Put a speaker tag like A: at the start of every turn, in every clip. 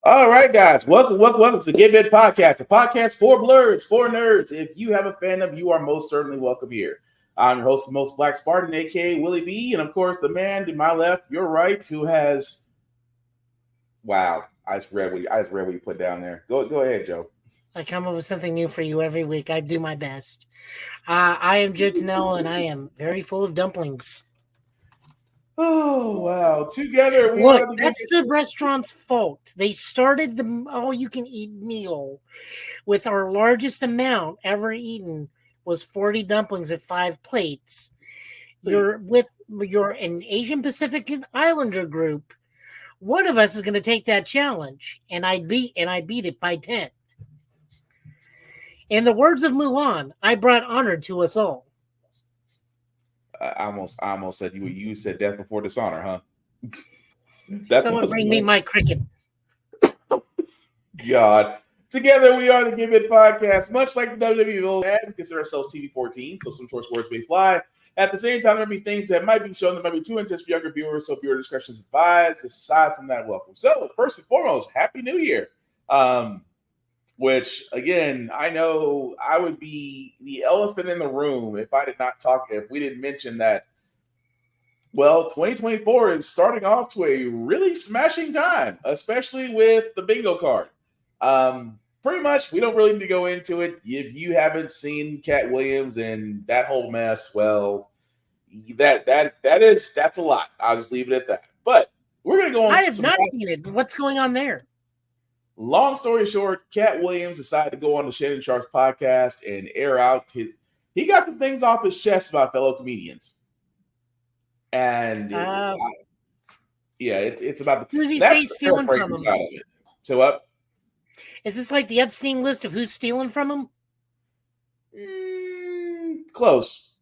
A: All right, guys. Welcome to the Get Bit Podcast, a podcast for blurs, for nerds. If you have a fandom, you are most certainly welcome here. I'm your host, the Most Black Spartan, aka Willie B, and of course, the man to my left, your right, who has. Wow, I just read what you put down there. Go ahead, Joe.
B: I come up with something new for you every week. I do my best. I am Joe Tanell, and I am very full of dumplings.
A: Oh, wow. Together we
B: Look, that's the restaurant's fault. They started the all-you-can-eat meal with our largest amount ever eaten was 40 dumplings at 5 plates. You're an Asian Pacific Islander group. One of us is going to take that challenge, and I beat it by 10. In the words of Mulan, I brought honor to us all.
A: I almost said you said death before dishonor, huh?
B: Someone bring me my cricket.
A: God. Together we are the Give It Podcast, much like the WWE ad. We consider ourselves TV-14, so some choice words may fly. At the same time, there may be things that might be shown that might be too intense for younger viewers, so viewer discretion is advised. Aside from that, welcome. So, first and foremost, Happy New Year. Which, again, I know I would be the elephant in the room if we didn't mention that, well, 2024 is starting off to a really smashing time, especially with the bingo card. Pretty much, we don't really need to go into it. If you haven't seen Cat Williams and that whole mess, well, that's a lot. I'll just leave it at that. But we're going to go on.
B: I have not seen it. What's going on there?
A: Long story short, Cat Williams decided to go on the Shannon Sharp's podcast and air out he got some things off his chest about fellow comedians. And it's about
B: who's he say stealing from him?
A: So what?
B: Is this like the Epstein list of who's stealing from him?
A: Close.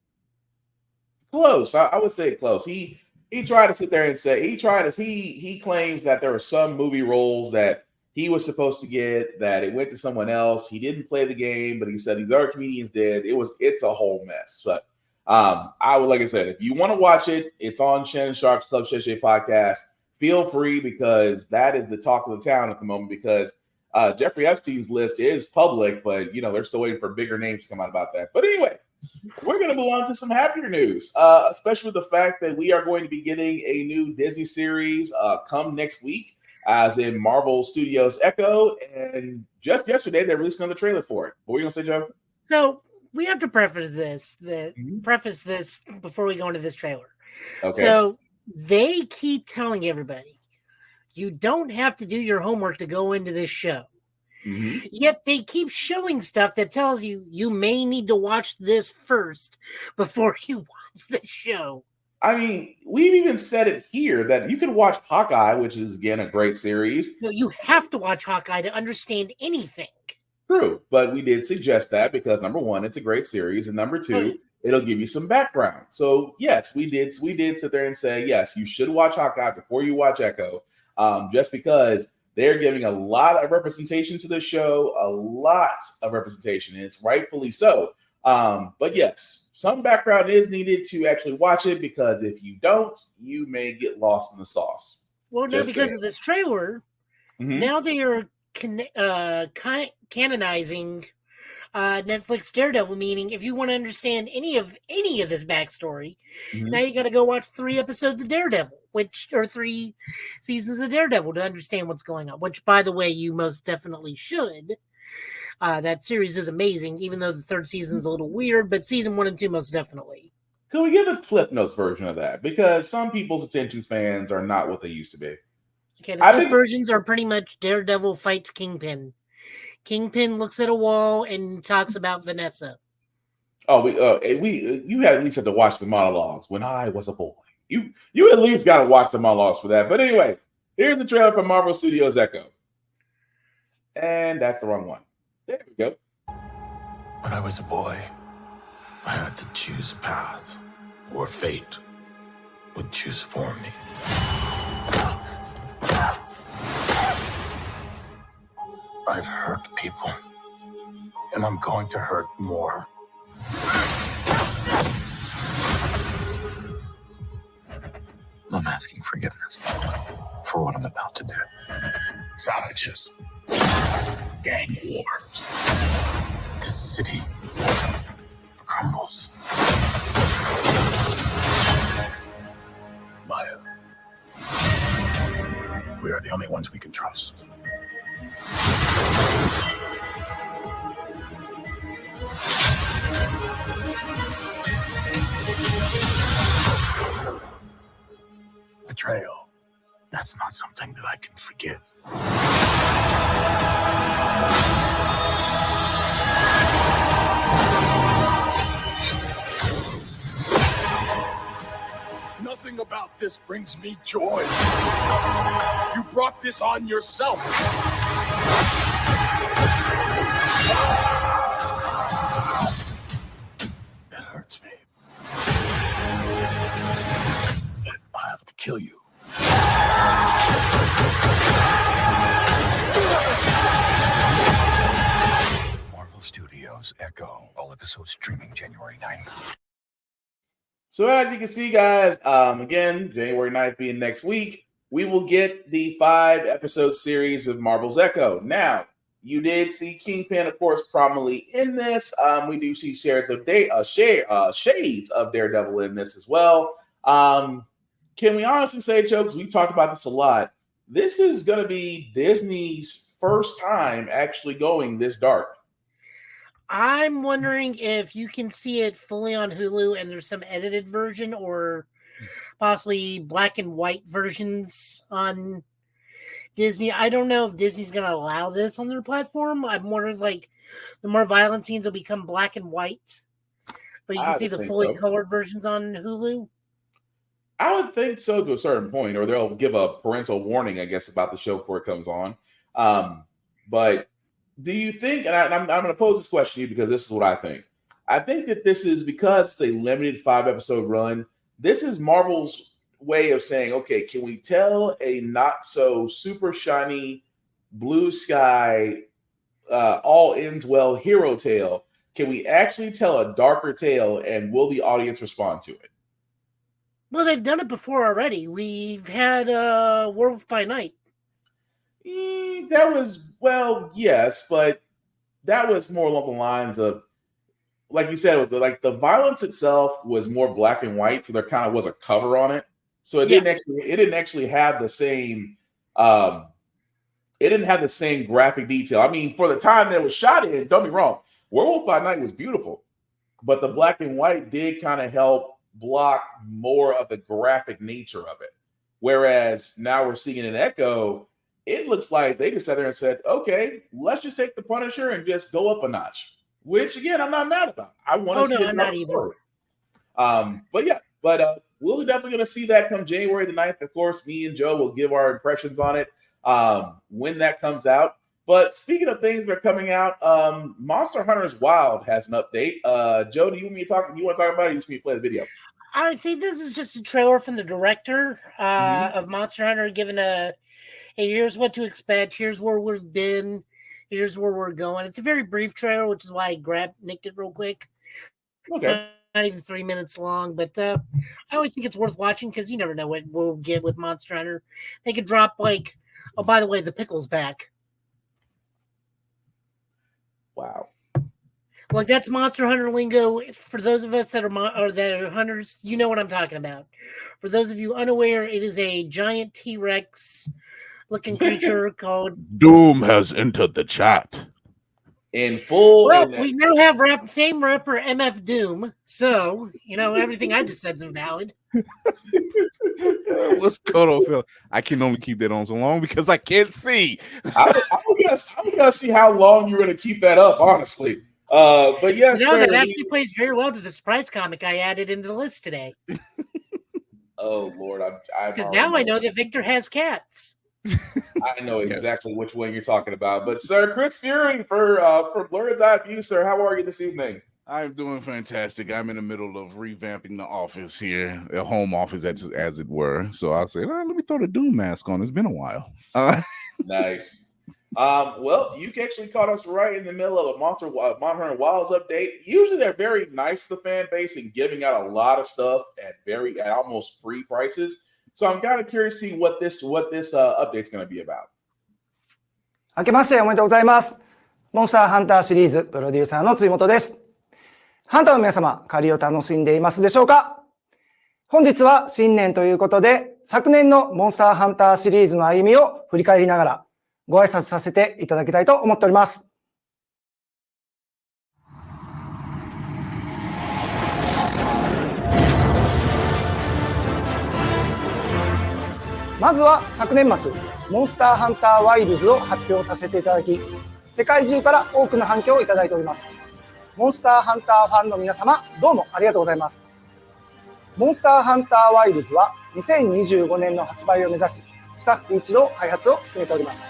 A: I would say close. He tried to sit there and say he claims that there were some movie roles that he was supposed to get, that it went to someone else. He didn't play the game, but he said these other comedians did. It's a whole mess. But like I said, if you want to watch it, it's on Shannon Sharp's Club Shay Shay podcast. Feel free, because that is the talk of the town at the moment, because Jeffrey Epstein's list is public, but they're still waiting for bigger names to come out about that. But anyway, we're going to move on to some happier news, especially with the fact that we are going to be getting a new Disney series come next week, as in Marvel Studios Echo, and just yesterday they released another trailer for it. What were you gonna say, Joe?
B: So we have to preface this before we go into this trailer.
A: Okay.
B: So they keep telling everybody, you don't have to do your homework to go into this show.
A: Mm-hmm.
B: Yet they keep showing stuff that tells you may need to watch this first before you watch the show.
A: I mean, we've even said it here that you can watch Hawkeye, which is, again, a great series.
B: No, you have to watch Hawkeye to understand anything.
A: True, but we did suggest that because, number one, it's a great series, and number two, it'll give you some background. So, yes, we did sit there and say, yes, you should watch Hawkeye before you watch Echo, just because they're giving a lot of representation to the show, a lot of representation, and it's rightfully so. But yes, some background is needed to actually watch it, because if you don't, you may get lost in the sauce.
B: Well, no, because of this trailer, now they are canonizing Netflix Daredevil, meaning if you want to understand any of this backstory, now you got to go watch 3 episodes of Daredevil, or 3 seasons of Daredevil to understand what's going on, which, by the way, you most definitely should. That series is amazing, even though the 3rd season is a little weird, but season 1 and 2 most definitely.
A: Could we give a Cliff Notes version of that? Because some people's attention spans are not what they used to be.
B: Okay, the Cliff versions are pretty much Daredevil fights Kingpin. Kingpin looks at a wall and talks about Vanessa.
A: Oh, you at least have to watch the monologues. When I was a boy, you at least got to watch the monologues for that. But anyway, here's the trailer for Marvel Studios Echo, and that's the wrong one. There we go.
C: When I was a boy, I had to choose a path, or fate would choose for me. I've hurt people, and I'm going to hurt more. I'm asking forgiveness for what I'm about to do. Savages. Gang wars. The city crumbles. Maya. We are the only ones we can trust. Betrayal. That's not something that I can forgive. Nothing about this brings me joy. You brought this on yourself. It hurts me. I have to kill you. Marvel Studios Echo. All episodes streaming January 9th.
A: So as you can see, guys, again, January 9th being next week, we will get the 5-episode series of Marvel's Echo. Now, you did see Kingpin, of course, prominently in this. We do see shades of Daredevil in this as well. Can we honestly say, jokes? We talked about this a lot. This is going to be Disney's first time actually going this dark.
B: I'm wondering if you can see it fully on Hulu and there's some edited version or possibly black and white versions on Disney. I don't know if Disney's going to allow this on their platform. I'm wondering, like, the more violent scenes will become black and white, but you can see the fully colored versions on Hulu.
A: I would think so to a certain point, or they'll give a parental warning, I guess, about the show before it comes on. But do you think, and I'm going to pose this question to you because this is what I think. I think that this is because it's a limited 5-episode run. This is Marvel's way of saying, okay, can we tell a not so super shiny, blue sky, all ends well hero tale? Can we actually tell a darker tale, and will the audience respond to it?
B: Well, they've done it before already. We've had Werewolf by Night.
A: That was, well, yes, but that was more along the lines of, like you said, it was like the violence itself was more black and white, so there kind of was a cover on it. So it didn't actually have the same graphic detail. I mean, for the time that it was shot in, don't be wrong, Werewolf by Night was beautiful, but the black and white did kind of help block more of the graphic nature of it. Whereas now we're seeing it in Echo, it looks like they just sat there and said, okay, let's just take the Punisher and just go up a notch. Which, again, I'm not mad about. I want to see it.
B: I'm not either.
A: But we're definitely going to see that come January the 9th. Of course, me and Joe will give our impressions on it when that comes out. But speaking of things that are coming out, Monster Hunter's Wild has an update. Joe, do you want me to talk? You want to talk about it? Or you just want me to play the video?
B: I think this is just a trailer from the director of Monster Hunter, giving a hey, here's what to expect. Here's where we've been. Here's where we're going. It's a very brief trailer, which is why I nicked it real quick. Okay. It's not even 3 minutes long, but I always think it's worth watching because you never know what we'll get with Monster Hunter. They could drop like, oh, by the way, the pickle's back.
A: Wow.
B: Like, that's Monster Hunter lingo. For those of us that are hunters, you know what I'm talking about. For those of you unaware, it is a giant T-Rex looking creature called
D: Doom has entered the chat.
A: In full.
B: Well, we now have famed rapper MF Doom, so everything I just said is invalid.
D: What's Kodo feel? I can only keep that on so long because I can't see.
A: I'm gonna see how long you're gonna keep that up, honestly. But yes, sir,
B: that actually plays very well to the surprise comic I added into the list today.
A: Oh Lord,
B: because now I know that Victor has cats.
A: I know exactly which one you're talking about. But sir, Chris Fury for Blurred's Eye View, sir, how are you this evening?
D: I'm doing fantastic. I'm in the middle of revamping the office here, a home office as it were. So I said, let me throw the Doom mask on. It's been a while.
A: Nice. Well, you actually caught us right in the middle of a Monster Hunter Wilds update. Usually they're very nice to the fan base and giving out a lot of stuff at almost free prices. So I'm kind of curious to see what this update's going to be about.
E: 明けましておめでとうございます。モンスターハンターシリーズプロデューサーの辻本です。ハンターの皆様、狩りを楽しんでいますでしょうか？本日は新年ということで、昨年のモンスターハンターシリーズの歩みを振り返りながらご挨拶させていただきたいと思っております。まずは昨年末、モンスターハンターワイルズを発表させていただき、世界中から多くの反響をいただいております。モンスターハンターファンの皆様、どうもありがとうございます。モンスターハンターワイルズは2025年の発売を目指し、スタッフ一同開発を進めております。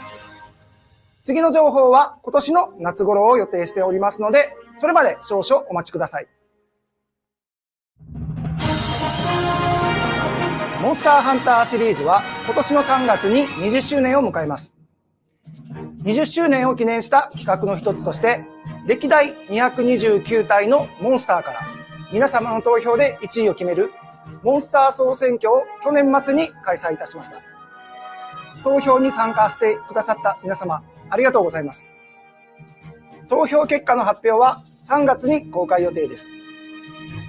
E: 次の情報は今年の夏頃を予定しておりますので、それまで少々お待ちください。モンスターハンターシリーズは今年の3月に20周年を迎えます。20周年を記念した企画の一つとして、歴代229体のモンスターから皆様の投票で1位を決めるモンスター総選挙を去年末に開催いたしました。投票に参加してくださった皆様、ありがとうございます。投票結果の発表は3月に公開予定です。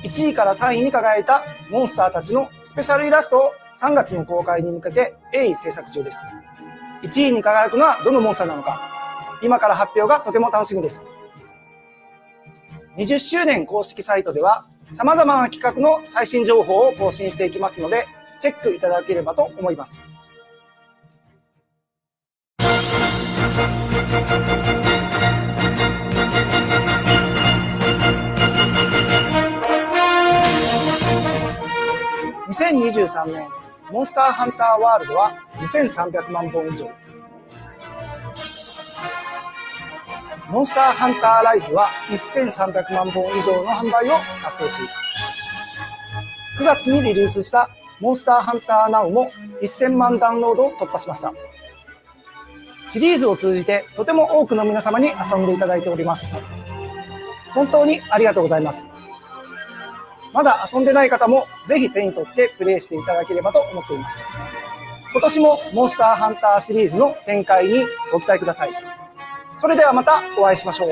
E: 1位から3位に輝いたモンスターたちのスペシャルイラストを3月の公開に向けて鋭意制作中です。1位に輝くのはどのモンスターなのか、今から発表がとても楽しみです。20周年公式サイトでは様々な企画の最新情報を更新していきますので、チェックいただければと思います。2023年、モンスターハンターワールドは2300万本以上。モンスターハンターライズは1300万本以上の販売を達成し、9月にリリースしたモンスターハンターナウも1000万ダウンロードを突破しました。シリーズを通じてとても多くの皆様に遊んでいただいております。本当にありがとうございます。まだ遊んでない方もぜひ手に取ってプレイしていただければと思っています。今年もモンスターハンターシリーズの展開にご期待ください。それではまたお会いしましょう。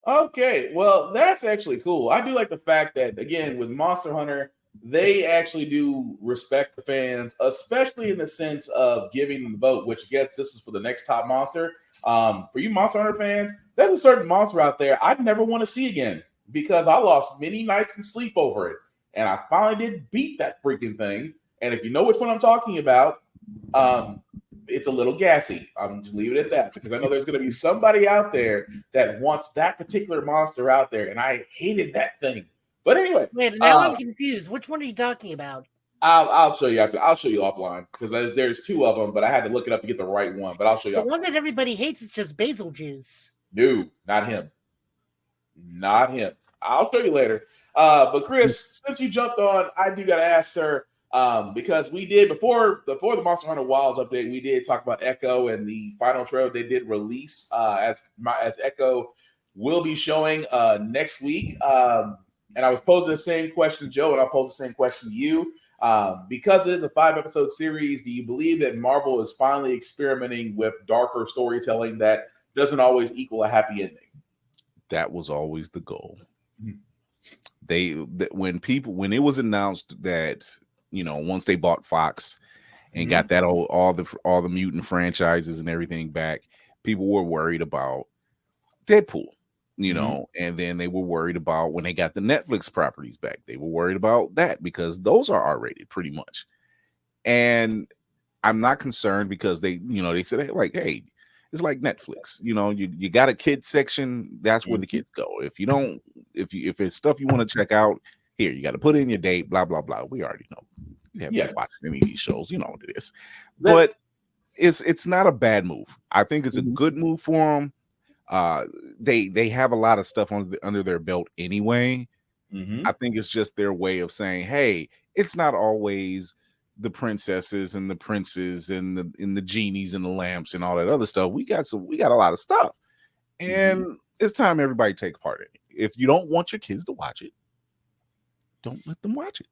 A: Okay, well, that's actually cool. I do like the fact that, again, with Monster Hunter, they actually do respect the fans, especially in the sense of giving them the vote, which I guess this is for the next top monster. For you Monster Hunter fans, there's a certain monster out there I'd never want to see again because I lost many nights in sleep over it. And I finally did beat that freaking thing. And if you know which one I'm talking about, it's a little gassy. I'm just leave it at that because I know there's going to be somebody out there that wants that particular monster out there. And I hated that thing. But anyway,
B: wait. Now I'm confused. Which one are you talking about?
A: I'll show you after. I'll show you offline because there's two of them, but I had to look it up to get the right one. But I'll show you.
B: The one that everybody hates is just basil juice.
A: No, not him. Not him. I'll show you later. But Chris, since you jumped on, I do got to ask, sir, because we did before the Monster Hunter Wilds update, we did talk about Echo and the final trailer they did release as Echo will be showing next week. And I was posing the same question to Joe, and I'll pose the same question to you. Because it is a 5-episode series, do you believe that Marvel is finally experimenting with darker storytelling that doesn't always equal a happy ending?
D: That was always the goal. When it was announced that, you know, once they bought Fox and got that all the mutant franchises and everything back, people were worried about Deadpool. You know, and then they were worried about when they got the Netflix properties back. They were worried about that because those are R-rated pretty much. And I'm not concerned because they said, like, hey, it's like Netflix. You know, you got a kids section, that's where the kids go. If it's stuff you want to check out, here, you got to put in your date, blah, blah, blah. We already know. You haven't watched any of these shows, you know what it is. But it's not a bad move. I think it's a good move for them. They have a lot of stuff under their belt anyway. I think it's just their way of saying, hey, it's not always the princesses and the princes and the genies and the lamps and all that other stuff. We got a lot of stuff, and it's time everybody takes part in it. if you don't want your kids to watch it, don't let them watch it.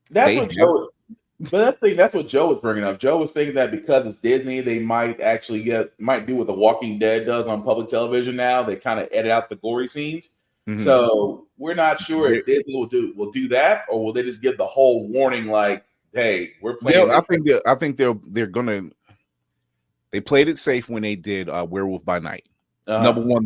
A: That's what Joe. But that's what Joe was bringing up. Joe was thinking that because it's Disney, they might actually might do what The Walking Dead does on public television now. They kind of edit out the gory scenes. Mm-hmm. So we're not sure if Disney will do that, or will they just give the whole warning like, "Hey, we're playing."
D: I think they're gonna. They played it safe when they did Werewolf by Night. Number one,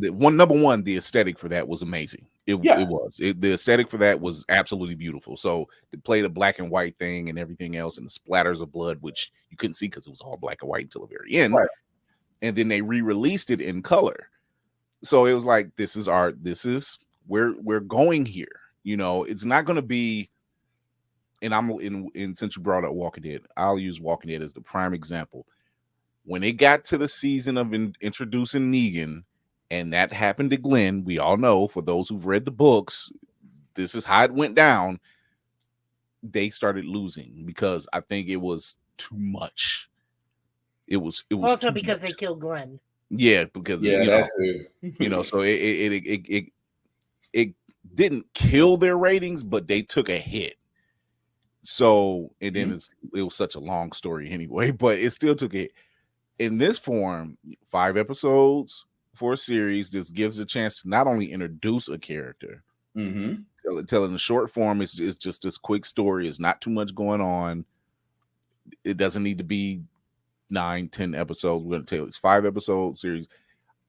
D: the aesthetic for that was amazing. It was. The aesthetic for that was absolutely beautiful. So to play the black and white thing and everything else, and the splatters of blood, which you couldn't see because it was all black and white until the very end. Right. And then they re-released it in color. So it was like, this is we're going here. You know, it's not going to be. And since you brought up Walking Dead, I'll use Walking Dead as the prime example. When it got to the season of introducing Negan, and that happened to Glenn, we all know, for those who've read the books, this is how it went down. They started losing because I think it was too much. It was
B: also because they killed Glenn.
D: Yeah, because so it didn't kill their ratings, but they took a hit. So and then it was such a long story anyway, but it still took it. In this form, 5 episodes for a series, this gives a chance to not only introduce a character, telling the short form is just this quick story. It's not too much going on. It doesn't need to be 9-10 episodes. We're going to tell it's 5 episode series.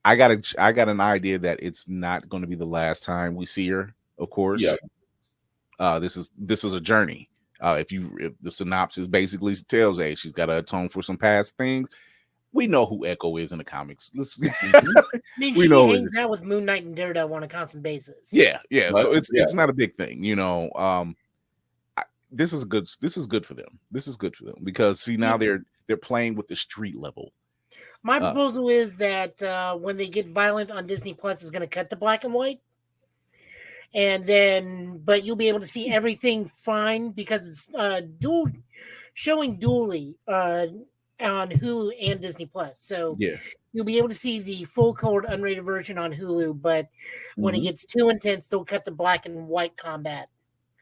D: I got an idea that it's not going to be the last time we see her. Of course, this is a journey. If the synopsis basically tells, hey, she's got to atone for some past things. We know who Echo is in the comics.
B: She hangs out with Moon Knight and Daredevil on a constant basis.
D: Yeah. So it's not a big thing, you know. This is good. This is good for them. Because see, now they're playing with the street level.
B: My proposal is that when they get violent on Disney Plus, is going to cut to black and white, but you'll be able to see everything fine because it's showing dually on Hulu and Disney Plus. So you'll be able to see the full colored unrated version on Hulu, but when it gets too intense, they'll cut to black and white combat.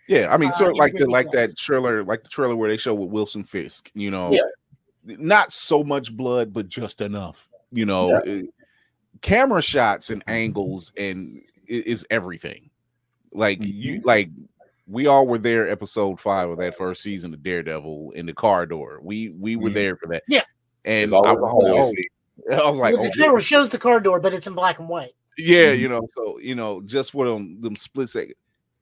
D: Yeah, I mean, sort of like that trailer, like the trailer where they show with Wilson Fisk, you know, not so much blood, but just enough, you know, camera shots and angles and is everything. Like we all were there, episode 5 of that first season of Daredevil in the corridor. We were there for that.
B: Yeah.
D: And I was like,
B: the trailer shows the corridor, but it's in black and white.
D: Yeah, you know, so just for them split second,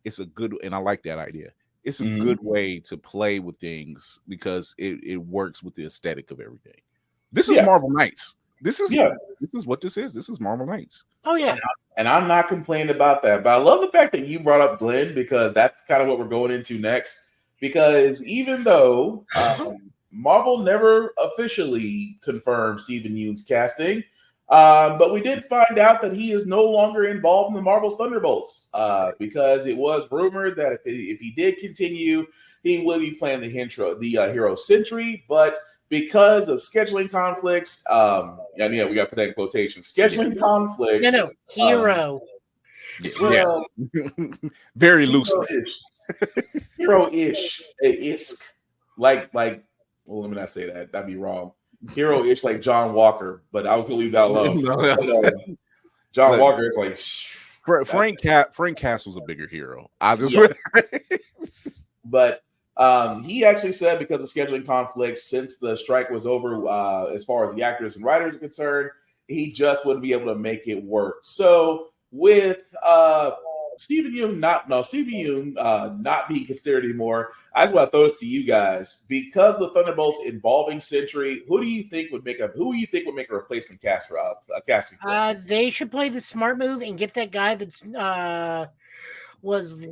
D: it's a good, and I like that idea. It's a good way to play with things because it works with the aesthetic of everything. This is Marvel Knights. This is what this is. This is Marvel Knights.
B: Oh yeah.
A: And I'm not complaining about that, but I love the fact that you brought up Glenn because that's kind of what we're going into next. Because even though Marvel never officially confirmed Stephen Yeun's casting, but we did find out that he is no longer involved in the Marvel's Thunderbolts because it was rumored that if he did continue, he would be playing the hero Sentry, but because of scheduling conflicts, we got to put that in quotation. Scheduling conflicts.
B: No, hero.
D: Very loosely.
A: Hero-ish. Isk. Like. Well, let me not say that. That'd be wrong. Hero-ish, like John Walker, but I was gonna leave that alone. John Walker is like
D: Frank Castle's a bigger hero.
A: But he actually said because of scheduling conflicts, since the strike was over, as far as the actors and writers are concerned, he just wouldn't be able to make it work. So with Stephen Yeun not being considered anymore, I just want to throw this to you guys because of the Thunderbolts involving Sentry. Who do you think would make a replacement cast for casting?
B: They should play the smart move and get that guy that's was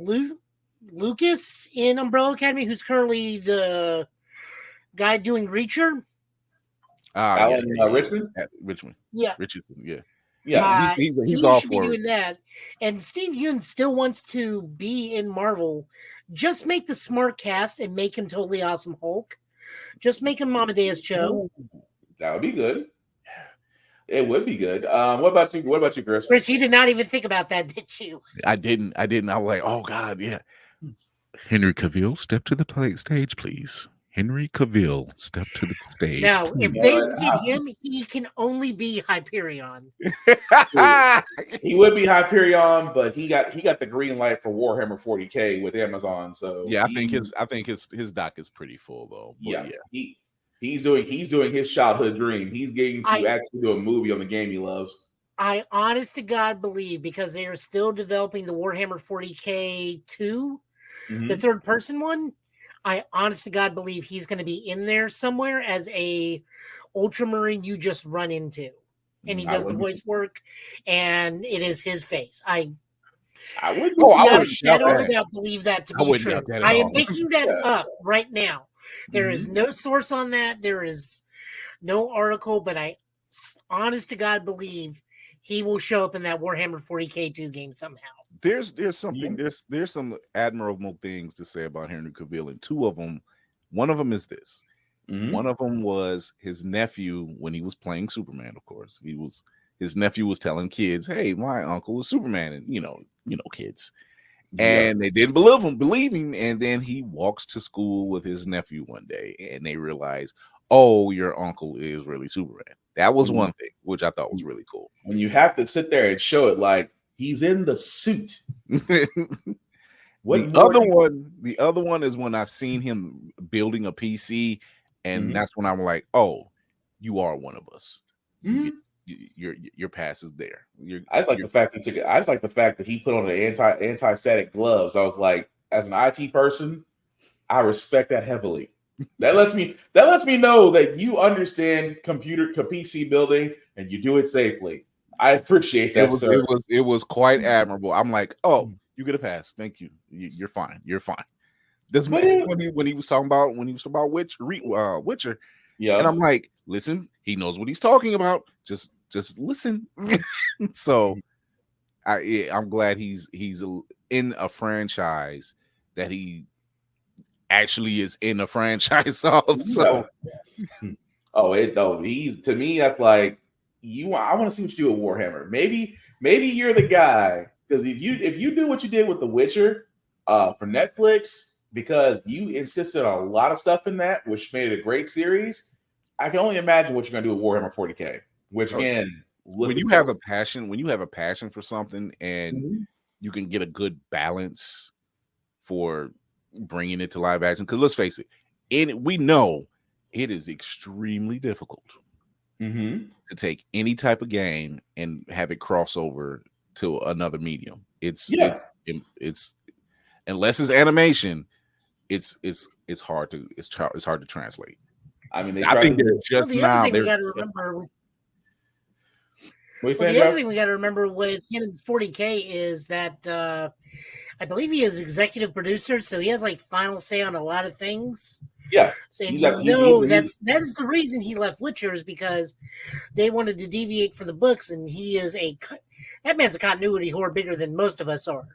B: Lucas in Umbrella Academy, who's currently the guy doing Reacher.
A: Alan Richmond?
D: Richmond.
B: Yeah.
D: Richardson, yeah.
A: Yeah,
D: he's all for
B: doing that. And Steve Yeun still wants to be in Marvel. Just make the smart cast and make him totally awesome Hulk. Just make him Amadeus Cho.
A: That would be good. It would be good. What about you? What about you, Chris?
B: Chris, you did not even think about that, did you?
D: I didn't. I was like, oh God, yeah. Henry Cavill, step to the stage, please. Henry Cavill, step to the stage.
B: Now, if
D: please.
B: they get him, he can only be Hyperion.
A: He would be Hyperion, but he got the green light for Warhammer 40K with Amazon. So
D: yeah, I think his doc is pretty full though. But
A: yeah. He's doing his childhood dream. He's getting to actually do a movie on the game he loves.
B: I honest to God believe, because they are still developing the Warhammer 40K 2, the third person one, I honest to God believe he's going to be in there somewhere as a Ultramarine you just run into. And he does the voice work, and it is his face. I wouldn't shadow of a doubt believe that to be true. I am making that up right now. There is no source on that. There is no article, but I honest to God believe he will show up in that Warhammer 40K 2 game somehow.
D: There's something there's some admirable things to say about Henry Cavill, and two of them. One of them is this. One of them was his nephew when he was playing Superman. Of course, his nephew was telling kids, "Hey, my uncle is Superman," and you know, kids, and they didn't believe him. And then he walks to school with his nephew one day, and they realize, "Oh, your uncle is really Superman." That was one thing, which I thought was really cool.
A: When you have to sit there and show it like he's in the suit.
D: The other one is when I seen him building a PC, and that's when I'm like, "Oh, you are one of us. Your pass is there."
A: I just like the fact that he put on the anti-static gloves. I was like, as an IT person, I respect that heavily. That lets me know that you understand PC building and you do it safely. I appreciate that.
D: It was quite admirable. I'm like, oh, you get a pass. Thank you. You're fine. You're fine. This man when he was talking about Witcher, yeah. And I'm like, listen, he knows what he's talking about. Just listen. So I'm glad he's in a franchise that he actually is in a franchise of. So
A: he's, to me, that's like, I want to see what you do with Warhammer. Maybe you're the guy, because if you do what you did with The Witcher for Netflix, because you insisted on a lot of stuff in that, which made it a great series, I can only imagine what you're gonna do with Warhammer 40K. Which again,
D: when you have a passion for something, and you can get a good balance for bringing it to live action, because let's face it, we know it is extremely difficult to take any type of game and have it cross over to another medium. It's unless it's animation, it's hard to translate.
A: I mean,
B: the other thing we got to remember with him in 40K is that I believe he is executive producer, so he has like final say on a lot of things.
A: Yeah,
B: so that is the reason he left Witcher, is because they wanted to deviate from the books, and that man's a continuity whore bigger than most of us are.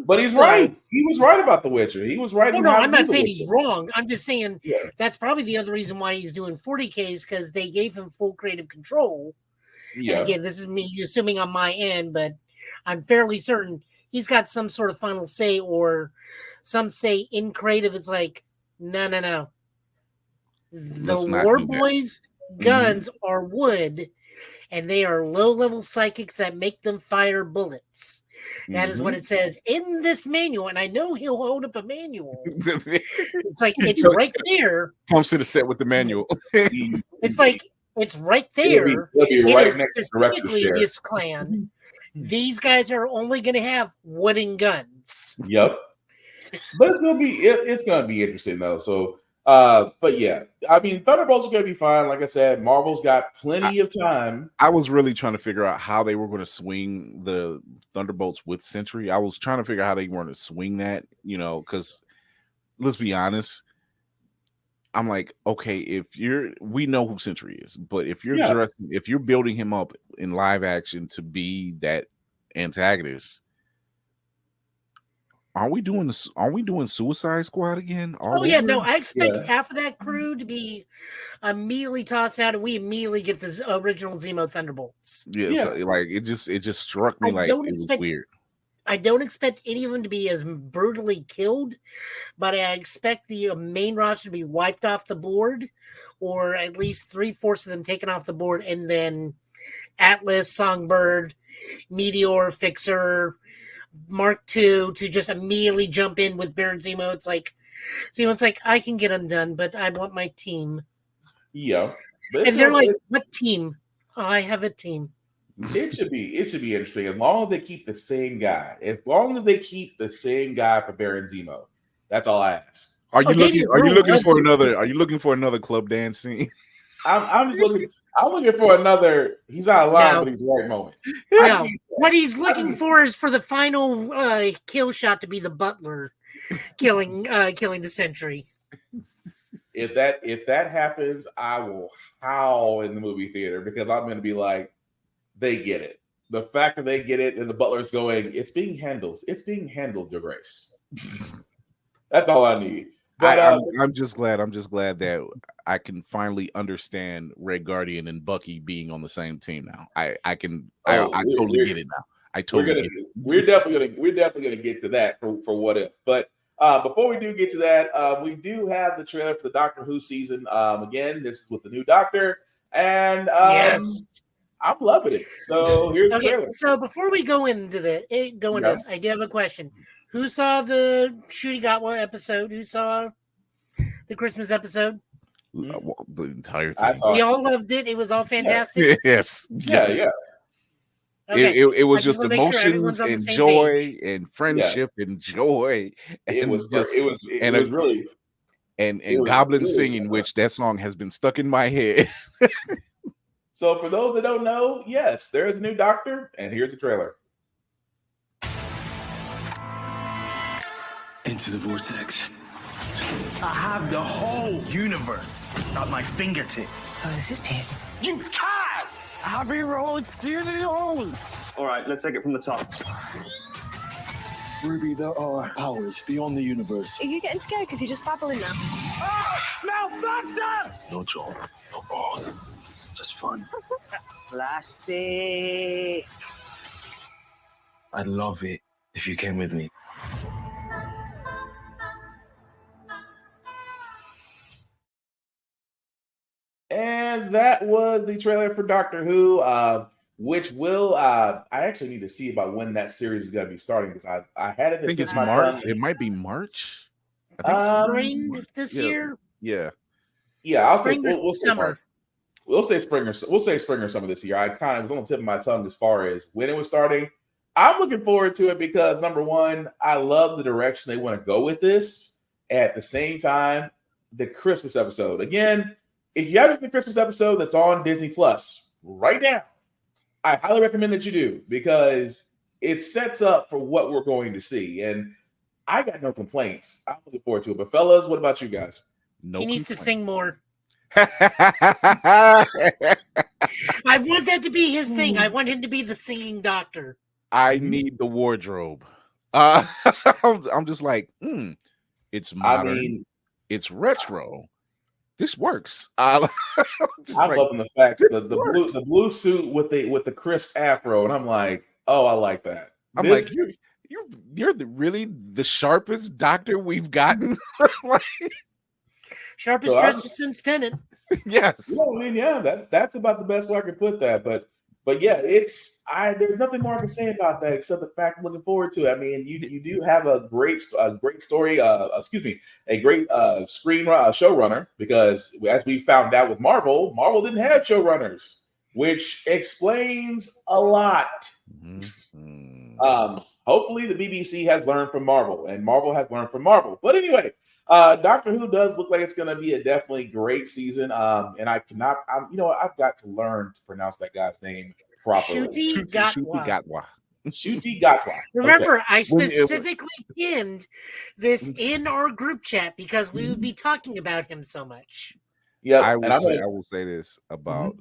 A: But he's right. He was right about The Witcher. He was right.
B: No, I'm not saying he's wrong. I'm just saying that's probably the other reason why he's doing 40Ks, because they gave him full creative control. Yeah. And again, this is me assuming on my end, but I'm fairly certain he's got some sort of final say, or some say in creative. It's like, no. The War Boys' guns are wood, and they are low-level psychics that make them fire bullets. That is what it says in this manual, and I know he'll hold up a manual. It's like, it's right there.
D: Comes to the set with the manual.
B: It's like, it's right there.
A: It'll be right next to
B: specifically this clan. These guys are only going to have wooden guns.
A: Yep. But it's gonna be interesting though. So, but yeah, I mean, Thunderbolts are gonna be fine. Like I said, Marvel's got plenty of time.
D: I was really trying to figure out how they were going to swing the Thunderbolts with Sentry. I was trying to figure out how they were going to swing that, because let's be honest. I'm like, okay, we know who Sentry is, but if you're building him up in live action to be that antagonist, Are we doing this? Are we doing Suicide Squad again?
B: Oh yeah, no, I expect
A: Yeah.
B: half of that crew to be immediately tossed out, and we immediately get the original Zemo Thunderbolts.
D: Yeah,
A: Yeah.
D: so, like it just struck me
B: I
D: like it
B: don't
D: was
B: expect-
D: weird.
B: I don't expect any of them to be as brutally killed, but I expect the main roster to be wiped off the board, or at least 3/4 of them taken off the board, and then Atlas, Songbird, Meteor, Fixer, Mark II to just immediately jump in with Baron Zemo. It's like I can get them done, but I want my team.
A: Yeah. But
B: And they're like, what team? Oh, I have a team.
A: it should be interesting as long as they keep the same guy. As long as they keep the same guy for Baron Zemo. That's all I ask.
D: Are you
B: Danny
D: looking? Are you
B: Burr
D: looking
B: was-
D: for another? Are you looking for another club dance scene?
A: I'm just looking. I'm looking for another. He's out of line,
B: No.
A: but he's the right moment.
B: No, what he's looking for is for the final kill shot to be the Butler killing the Sentry.
A: If that happens, I will howl in the movie theater because I'm going to be like, they get it. The fact that they get it and the Butler's going, it's being handled. It's being handled, Your Grace. That's all I need. But
D: I'm just glad. I'm just glad that I can finally understand Red Guardian and Bucky being on the same team now. I totally get it now. I totally get it.
A: We're definitely gonna get to that for what if. But before we do get to that, we do have the trailer for the Doctor Who season. Again, this is with the new Doctor, and
B: Yes.
A: I'm loving it. So here's the
B: Okay,
A: trailer.
B: so before we go into this, I do have a question. Who saw the Shooty Gatwa episode? Who saw the Christmas episode?
D: The entire thing.
A: I saw
B: We
A: it.
B: all loved it. It was all fantastic.
D: Yes.
A: Yeah.
B: Okay.
D: It was
B: I just
D: just
B: wanna make sure everyone's
D: emotions
B: on the
D: and
B: same
D: joy and friendship and joy.
A: It
D: And
A: was
D: just
A: it was really
D: and
A: it was
D: Goblin
A: really
D: singing,
A: good.
D: which that song has been stuck in my head.
A: so. For those that don't know, yes, there is a new Doctor, and here's the trailer.
C: Into the vortex. I have the whole universe at my fingertips.
F: Oh, this is pain.
C: You can't!
F: Abbey Road Studios!
G: All right, let's take it from the top.
C: Ruby, there are powers beyond the universe.
H: Are you getting scared because you're just babbling now?
C: Smell faster! No job, no boss. Just fun.
F: Lassie!
C: I'd love it if you came with me.
A: And that was the trailer for Doctor Who, which will I actually need to see about when that series is going to be starting because I had it.
D: I think it's
A: my
D: March.
A: tongue.
D: It might be March. I think so.
B: Spring this year?
D: Yeah.
A: Yeah, I'll say
B: Spring or
A: we'll say
B: summer?
A: March. We'll say spring or summer this year. I kind of was on the tip of my tongue as far as when it was starting. I'm looking forward to it because number one, I love the direction they want to go with this. At the same time, the Christmas episode again. If you haven't seen the Christmas episode that's on Disney Plus right now, I highly recommend that you do because it sets up for what we're going to see. And I got no complaints. I'm looking forward to it. But fellas, what about you guys?
D: No
B: He needs to
D: complaint.
B: sing more. I want that to be his thing. I want him to be the singing doctor.
D: I need the wardrobe. I'm just like, it's modern.
A: I mean,
D: it's retro. This works. I'm
A: loving the fact that the blue suit with the crisp afro, and I'm like, oh, I like that.
D: Like, you're really the sharpest doctor we've gotten. Like,
B: Sharpest
A: So
B: dresser since Tenet.
D: yes.
A: Yeah, I mean, yeah, that's about the best way I could put that. But yeah, there's nothing more I can say about that except the fact I'm looking forward to it. I mean, you do have a great story. A great showrunner because as we found out with Marvel didn't have showrunners, which explains a lot.
D: Mm-hmm.
A: Hopefully the BBC has learned from Marvel, and Marvel has learned from Marvel. But anyway, Doctor Who does look like it's going to be a definitely great season. And I've got to learn to pronounce that guy's name properly.
B: Shuti Gatwa.
A: Shuti Gatwa.
B: Remember,
A: Okay.
B: I specifically pinned this in our group chat because we would be talking about him so much.
A: Yeah,
D: I will say this about.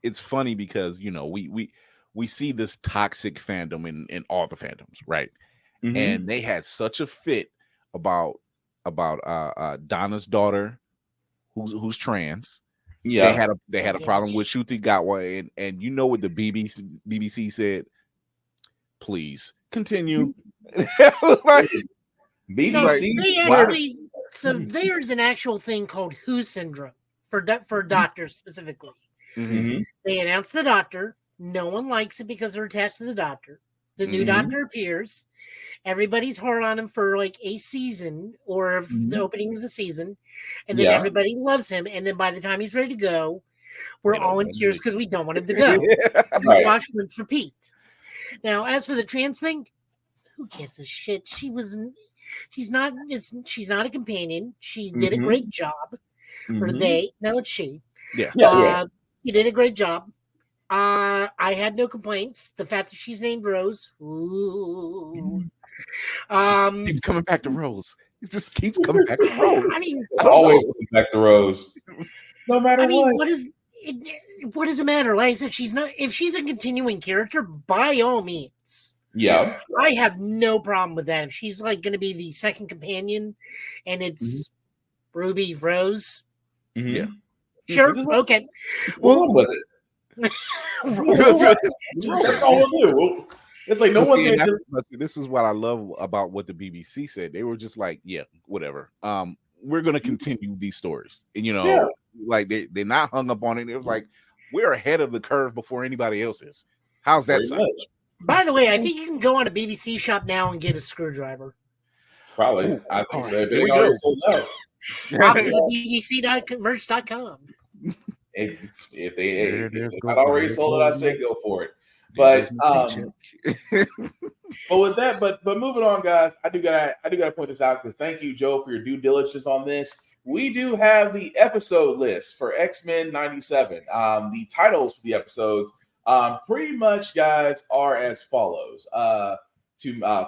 D: It's funny because we see this toxic fandom in all the fandoms, right? and they had such a fit about Donna's daughter, who's trans.
A: Yeah.
D: They had a problem with Shuti Gatwa, and you know what the BBC said? Please continue. Like,
A: BBC.
B: There's an actual thing called WHO syndrome for doctors specifically. They announce the doctor. No one likes it because they're attached to the doctor. The new doctor appears. Everybody's hard on him for like a season or the opening of the season, and then everybody loves him. And then by the time he's ready to go, we're all in tears because we don't want him to go. We watch, rinse, repeat. Now, as for the trans thing, who gives a shit? She's not a companion. She did a great job. Or they? No, it's she.
D: Yeah.
B: She did a great job. I had no complaints. The fact that she's named Rose. Ooh.
D: Keeps coming back to Rose. It just keeps coming back to Rose.
B: I mean,
A: always coming back to Rose. No matter what.
B: What does it matter? Like I said, if she's a continuing character, by all means.
A: Yeah.
B: I have no problem with that. If she's like going to be the second companion and it's Ruby Rose.
D: Yeah.
B: Sure. Okay.
A: Well, with it. That's all we'll do. It's like no one can.
D: This is what I love about what the BBC said. They were just like, yeah, whatever. We're gonna continue these stories, and like they're not hung up on it. It was like we're ahead of the curve before ananybody else is. How's that sound?
B: By the way, I think you can go on a BBC shop now and get a screwdriver.
A: Probably, I think so. They already sold out.
B: Off of the BBC.merch.com.
A: If they not already sold it, I say go for it. But but with that, but moving on, guys, I do gotta point this out because thank you, Joe, for your due diligence on this. We do have the episode list for X-Men 97. The titles for the episodes, pretty much, guys, are as follows.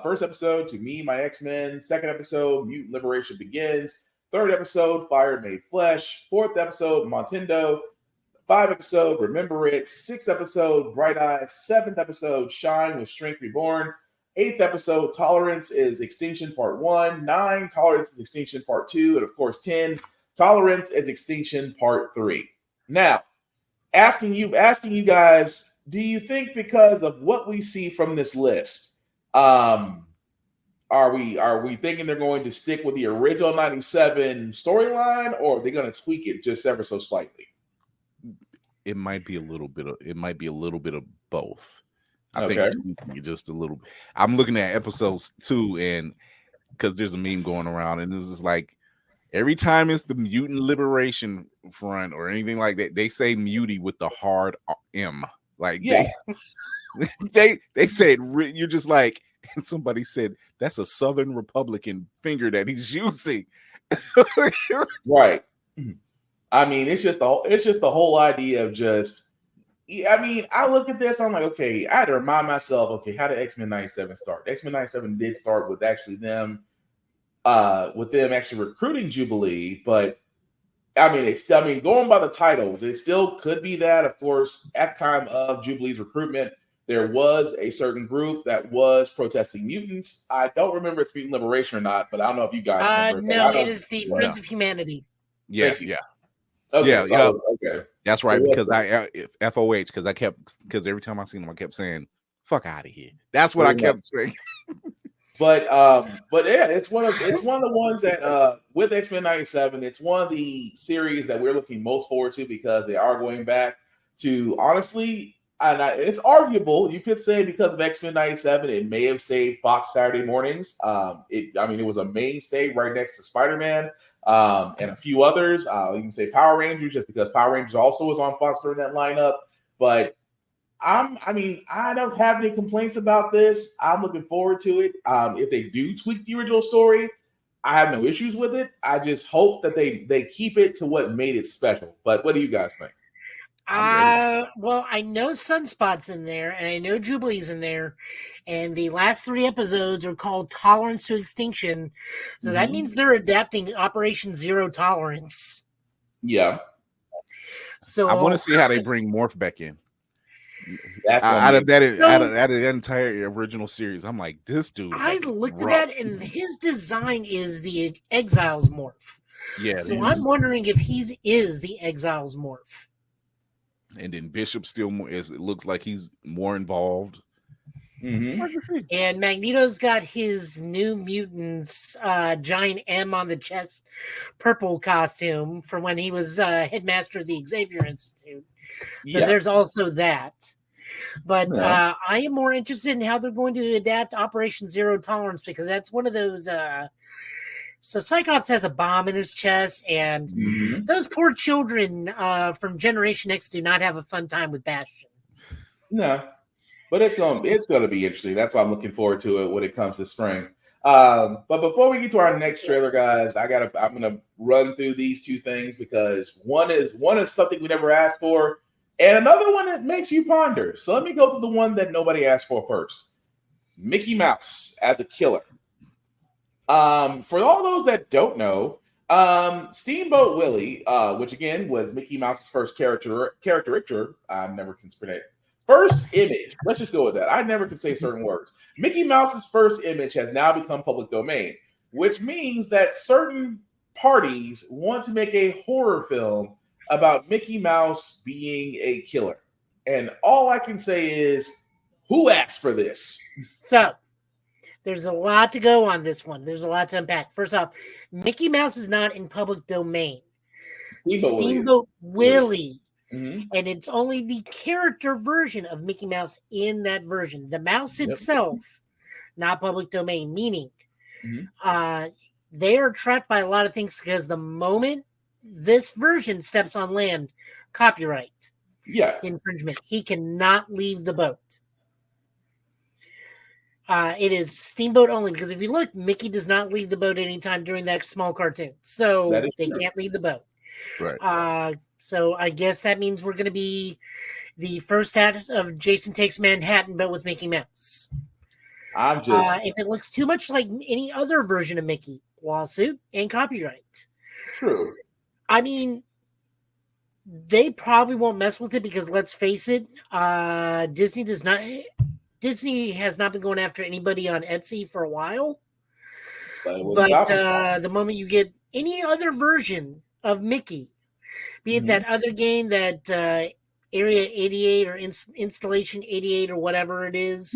A: First episode, To Me, My X-Men. Second episode, Mutant Liberation Begins. Third episode, Fire Made Flesh. Fourth episode, Montendo. 5th episode, Remember It. 6th episode, Bright Eyes. 7th episode, Shine with Strength Reborn. 8th episode, Tolerance is Extinction Part 1. 9, Tolerance is Extinction Part 2. And of course, 10, Tolerance is Extinction Part 3. Now, asking you guys, do you think because of what we see from this list, are we thinking they're going to stick with the original 97 storyline, or are they going to tweak it just ever so slightly?
D: It might be a little bit of both. I think just a little. I'm looking at episodes 2, and because there's a meme going around, and it's just like every time it's the Mutant Liberation Front or anything like that, they say mutie with the hard M. Like they said, you're just like, and somebody said that's a Southern Republican finger that he's using.
A: Right. I mean, it's just the whole idea of just. I mean, I look at this, I'm like, okay, I had to remind myself, okay, how did X-Men 97 start? X-Men 97 did start with actually them actually recruiting Jubilee, but I mean, going by the titles, it still could be that. Of course, at the time of Jubilee's recruitment, there was a certain group that was protesting mutants. I don't remember if it's Mutant Liberation or not, but I don't know if you guys remember.
B: No, it is the Friends of Humanity.
D: Yeah.
A: Okay,
D: okay. That's right, because I FOH, because every time I seen them, I kept saying, "Fuck out of here." That's what I kept saying.
A: But yeah, it's one of the ones that with X-Men 97, it's one of the series that we're looking most forward to because they are going back to, honestly, it's arguable. You could say because of X-Men 97, it may have saved Fox Saturday mornings. It was a mainstay right next to Spider-Man and a few others. You can say Power Rangers just because Power Rangers also was on Fox during that lineup. But I don't have any complaints about this. I'm looking forward to it. If they do tweak the original story, I have no issues with it. I just hope that they keep it to what made it special. But what do you guys think?
B: Well, I know Sunspot's in there, and I know Jubilee's in there, and the last 3 episodes are called Tolerance to Extinction, so that means they're adapting Operation Zero Tolerance.
A: Yeah.
B: So
D: I want to see how they bring Morph back in.
A: That's
D: out of that
B: So-
D: out of that entire original series, I'm like, this dude.
B: I
D: is
B: looked at
D: rough.
B: that, and his design is the Exiles morph.
D: Yeah,
B: So
D: it
B: I'm
D: is.
B: wondering if he is the Exiles morph.
D: And then Bishop still more. It looks like he's more involved.
B: And Magneto's got his New Mutants giant M on the chest, purple costume from when he was headmaster of the Xavier Institute. So there's also that. But I am more interested in how they're going to adapt Operation Zero Tolerance, because that's one of those. So Cyclops has a bomb in his chest, and those poor children from Generation X do not have a fun time with Bastion.
A: No, but it's gonna be interesting. That's why I'm looking forward to it when it comes to spring. But before we get to our next trailer, guys, I'm gonna run through these two things, because one is something we never asked for, and another one that makes you ponder. So let me go through the one that nobody asked for first. Mickey Mouse as a killer. For all those that don't know, Steamboat Willie, which again was Mickey Mouse's first caricature, I never can pronounce it. First image. Let's just go with that. I never can say certain words. Mickey Mouse's first image has now become public domain, which means that certain parties want to make a horror film about Mickey Mouse being a killer. And all I can say is, who asked for this?
B: So there's a lot to go on this one. There's a lot to unpack. First off, Mickey Mouse is not in public domain. Steamboat Willie. And it's only the character version of Mickey Mouse in that version. The mouse itself, not public domain, meaning they are trapped by a lot of things, because the moment this version steps on land, copyright infringement. He cannot leave the boat. It is Steamboat only, because if you look, Mickey does not leave the boat anytime during that small cartoon. So they can't leave the boat.
D: Right.
B: So I guess that means we're going to be the first act of Jason Takes Manhattan, but with Mickey Mouse. If it looks too much like any other version of Mickey, lawsuit and copyright.
A: True.
B: I mean, they probably won't mess with it, because let's face it, Disney has not been going after anybody on Etsy for a while. But the moment you get any other version of Mickey, be it that other game, that Area 88 or Installation 88 or whatever it is,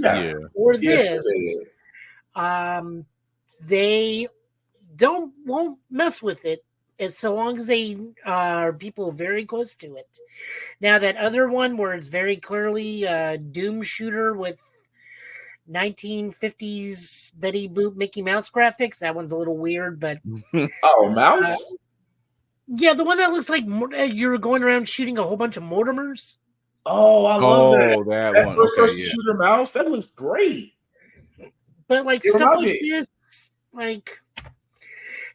B: or this, they won't mess with it, as so long as they are people very close to it. Now, that other one where it's very clearly a Doom shooter with 1950s Betty Boop Mickey Mouse graphics, that one's a little weird, but
A: Mouse?
B: Yeah, the one that looks like you're going around shooting a whole bunch of Mortimers.
A: Oh, I love that.
D: That one.
A: First-person shooter mouse. That looks great.
B: But like stuff like this, like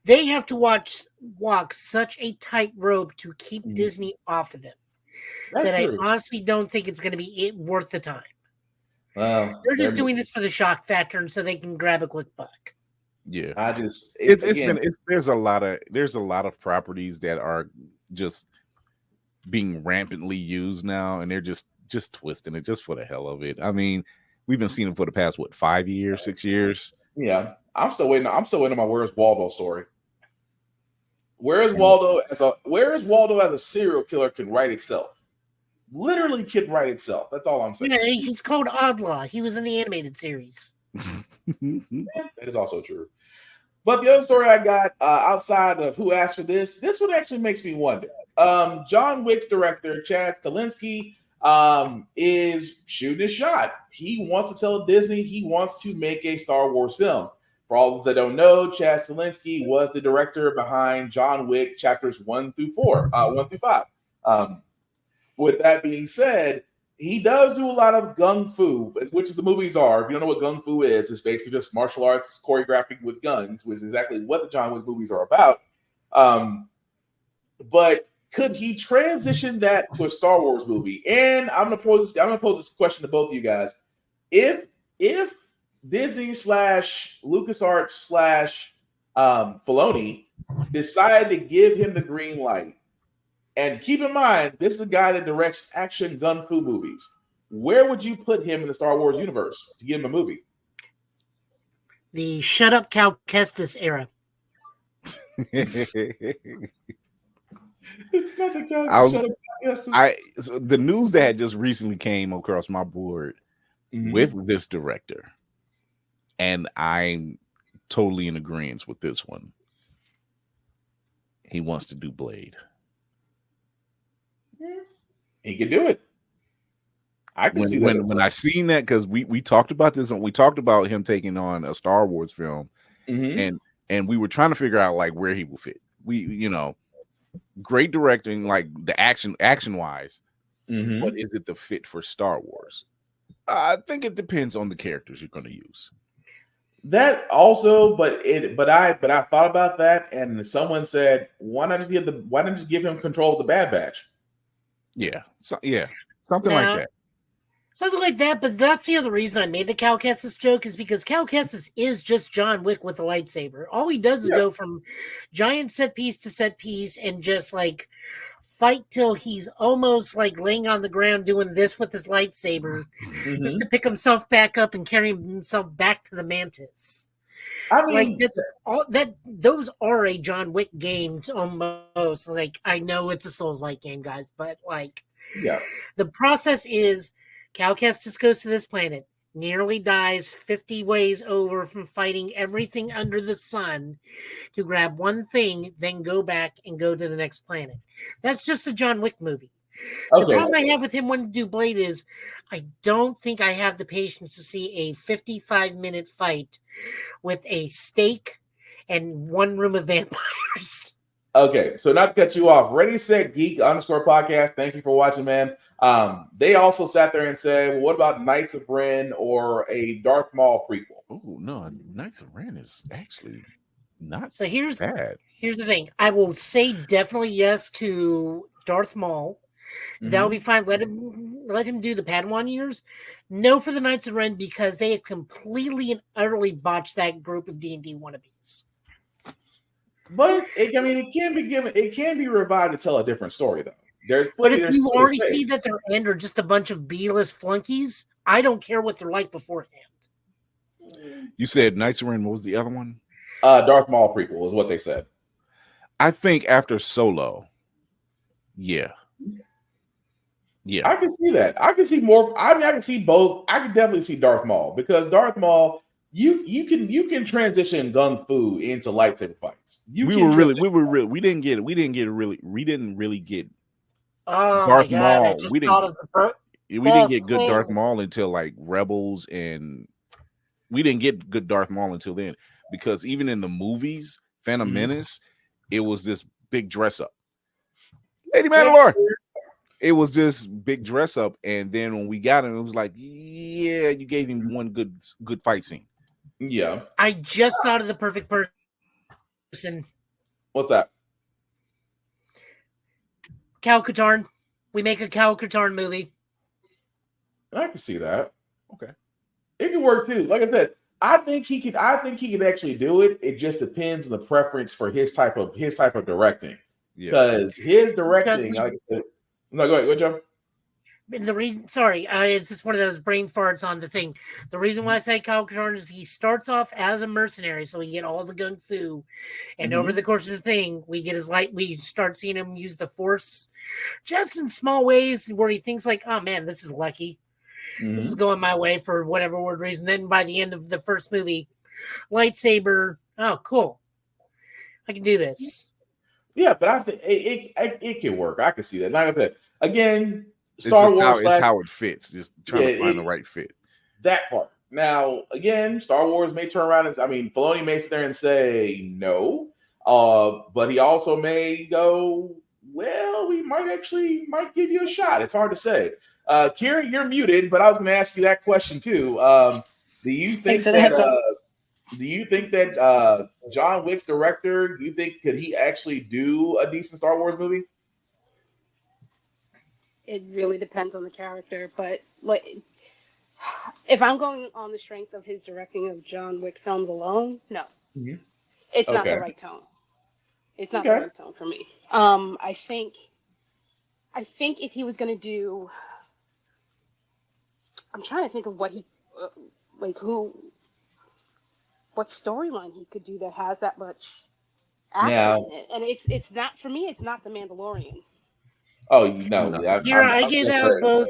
B: they have to walk such a tight rope to keep Disney off of them. I honestly don't think it's going to be worth the time.
A: Well,
B: they're just doing this for the shock factor, and so they can grab a quick buck.
D: Yeah, there's a lot of properties that are just being rampantly used now, and they're just twisting it just for the hell of it. I mean, we've been seeing it for the past 5 years, 6 years.
A: Yeah, I'm still waiting on my Where's Waldo story. Where's Waldo as a serial killer can write itself. Literally can write itself. That's all I'm saying.
B: Yeah, he's called Oddlaw. He was in the animated series.
A: That is also true. But the other story I got outside of who asked for this one actually makes me wonder. John Wick's director, Chad Stahelski, is shooting his shot. He wants to tell Disney he wants to make a Star Wars film. For all those that don't know, Chad Stahelski was the director behind John Wick chapters 1 through 5. With that being said, he does do a lot of gung fu, which the movies are. If you don't know what gung fu is, it's basically just martial arts choreographing with guns, which is exactly what the John Wick movies are about. But could he transition that to a Star Wars movie? And I'm gonna pose this question to both of you guys. If Disney / LucasArts / Filoni decided to give him the green light, and keep in mind, this is a guy that directs action gun fu movies. where would you put him in the Star Wars universe to give him a movie?
B: The Shut Up Cal Kestis era.
D: So the news that had just recently came across my board with this director, and I'm totally in agreement with this one. He wants to do Blade.
A: He could do it. I can see that.
D: When I seen that, because we talked about this, and we talked about him taking on a Star Wars film, and we were trying to figure out like where he will fit. Great directing, like the action wise, but is it the fit for Star Wars? I think it depends on the characters you're going to use.
A: That also, but I thought about that, and someone said, why not just give him control of the Bad Batch?
D: Yeah, something like that.
B: Something like that, but that's the other reason I made the Cal Kestis joke, is because Cal Kestis is just John Wick with a lightsaber. All he does is go from giant set piece to set piece and just like fight till he's almost like laying on the ground doing this with his lightsaber just to pick himself back up and carry himself back to the Mantis. I mean, like that's all those are a John Wick game almost. Like, I know it's a Souls-like game, guys, but like the process is Cal Kestis goes to this planet, nearly dies 50 ways over from fighting everything under the sun to grab one thing, then go back and go to the next planet. That's just a John Wick movie. Okay. The problem I have with him wanting to do Blade is I don't think I have the patience to see a 55-minute fight with a stake and one room of vampires.
A: Okay, so not to cut you off, Ready Set Geek _podcast. Thank you for watching, man. They also sat there and said, well, what about Knights of Ren or a Darth Maul prequel?
D: Oh no, Knights of Ren is actually not
B: so here's
D: bad.
B: Here's the thing. I will say definitely yes to Darth Maul. That'll be fine. Let him do the Padawan years. No for the Knights of Ren, because they have completely and utterly botched that group of D&D wannabes.
A: But it can be revived to tell a different story, though.
B: But if you already see that their end are just a bunch of B-list flunkies, I don't care what they're like beforehand.
D: You said Knights of Ren. What was the other one?
A: Darth Maul prequel is what they said.
D: I think after Solo, yeah,
A: I can see that. I can see more. I mean, I can see both. I can definitely see Darth Maul, because Darth Maul, you can transition gun fu into lightsaber fights. We
D: didn't really get
B: oh
D: Darth
B: my God,
D: Maul.
B: I just thought of the
D: we didn't get good Darth Maul until like Rebels, and we didn't get good Darth Maul until then, because even in the movies, Phantom Menace, it was this big dress up. Lady Mandalore. It was this big dress up, and then when we got him, it was like, yeah, you gave him one good fight scene.
A: Yeah.
B: I just thought of the perfect person.
A: What's that?
B: Cal Katarn. We make a Cal Katarn movie.
A: I can see that. Okay. It can work too. Like I said, I think he could actually do it. It just depends on the preference for his type of directing. Because his directing, like I said, no, go ahead, Joe.
B: The reason, sorry, it's just one of those brain farts on the thing. The reason why I say Kyle Katarn is he starts off as a mercenary, so we get all the gung fu, and over the course of the thing, we start seeing him use the Force, just in small ways where he thinks like, oh man, this is lucky, this is going my way for whatever weird reason. Then by the end of the first movie, lightsaber, oh cool, I can do this.
A: Yeah, but I think it can work. I can see that. Like I said, again, Star Wars.
D: It's how it fits. Just trying to find the right fit.
A: That part. Now, again, Star Wars may turn around Filoni may sit there and say no, but he also may go, well, we might give you a shot. It's hard to say. Kieran, you're muted, but I was going to ask you that question too. Do you think that John Wick's director, could he actually do a decent Star Wars movie?
G: It really depends on the character, but if I'm going on the strength of his directing of John Wick films alone, no. It's not the right tone. It's not the right tone for me. I think if he was going to do I'm trying to think of what he, what storyline he could do that has that much action in it. And it's not, for me, it's not The Mandalorian.
A: Oh, you know,
B: I gave out both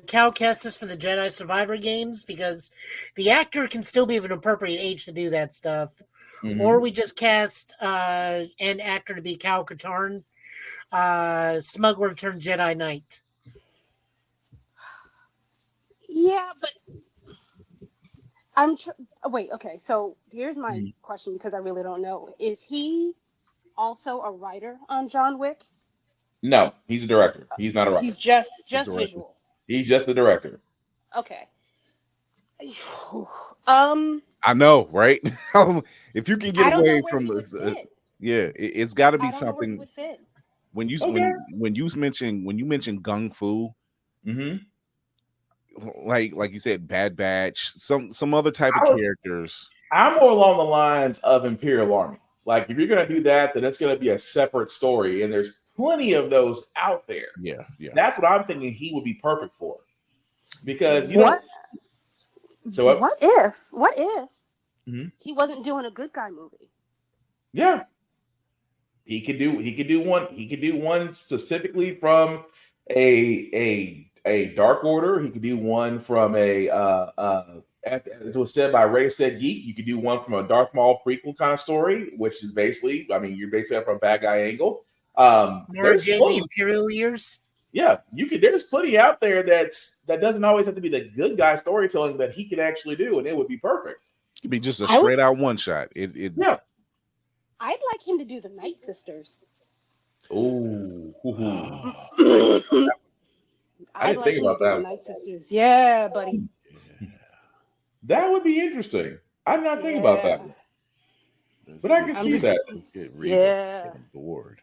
B: Cal Kestis for the Jedi Survivor games because the actor can still be of an appropriate age to do that stuff. Mm-hmm. Or we just cast an actor to be Cal Katarn, Smuggler turned Jedi Knight.
G: Yeah, but wait, okay, so here's my question, because I really don't know. Is he also a writer on John Wick?
A: No, he's a director. He's not a writer.
G: He's just visuals.
A: He's just the director.
G: Okay.
D: I know, right? If you can get away from this, it's got to be something. When you mention Gung Fu, like you said, Bad Batch, some other type of characters.
A: I'm more along the lines of Imperial Army. Like, if you're gonna do that, then it's gonna be a separate story, and there's plenty of those out there.
D: Yeah.
A: That's what I'm thinking he would be perfect for. Because
G: what if
A: he
G: wasn't doing a good guy movie?
A: Yeah. He could do one specifically from a Dark Order. He could do one from as it was said by Ray Said Geek, you could do one from a Darth Maul prequel kind of story, which is basically, I mean, you're basically from a bad guy angle.
B: The Imperial years.
A: Yeah, there's plenty out there that doesn't always have to be the good guy storytelling that he could actually do, and it would be perfect.
D: It could be just a straight out one shot.
A: Yeah.
G: I'd like him to do the Night Sisters.
A: Ooh.
G: I didn't think about that. The Night Sisters. Yeah, buddy.
A: That would be interesting. I'm not thinking about that. But I can see that.
G: Yeah.
D: Bored.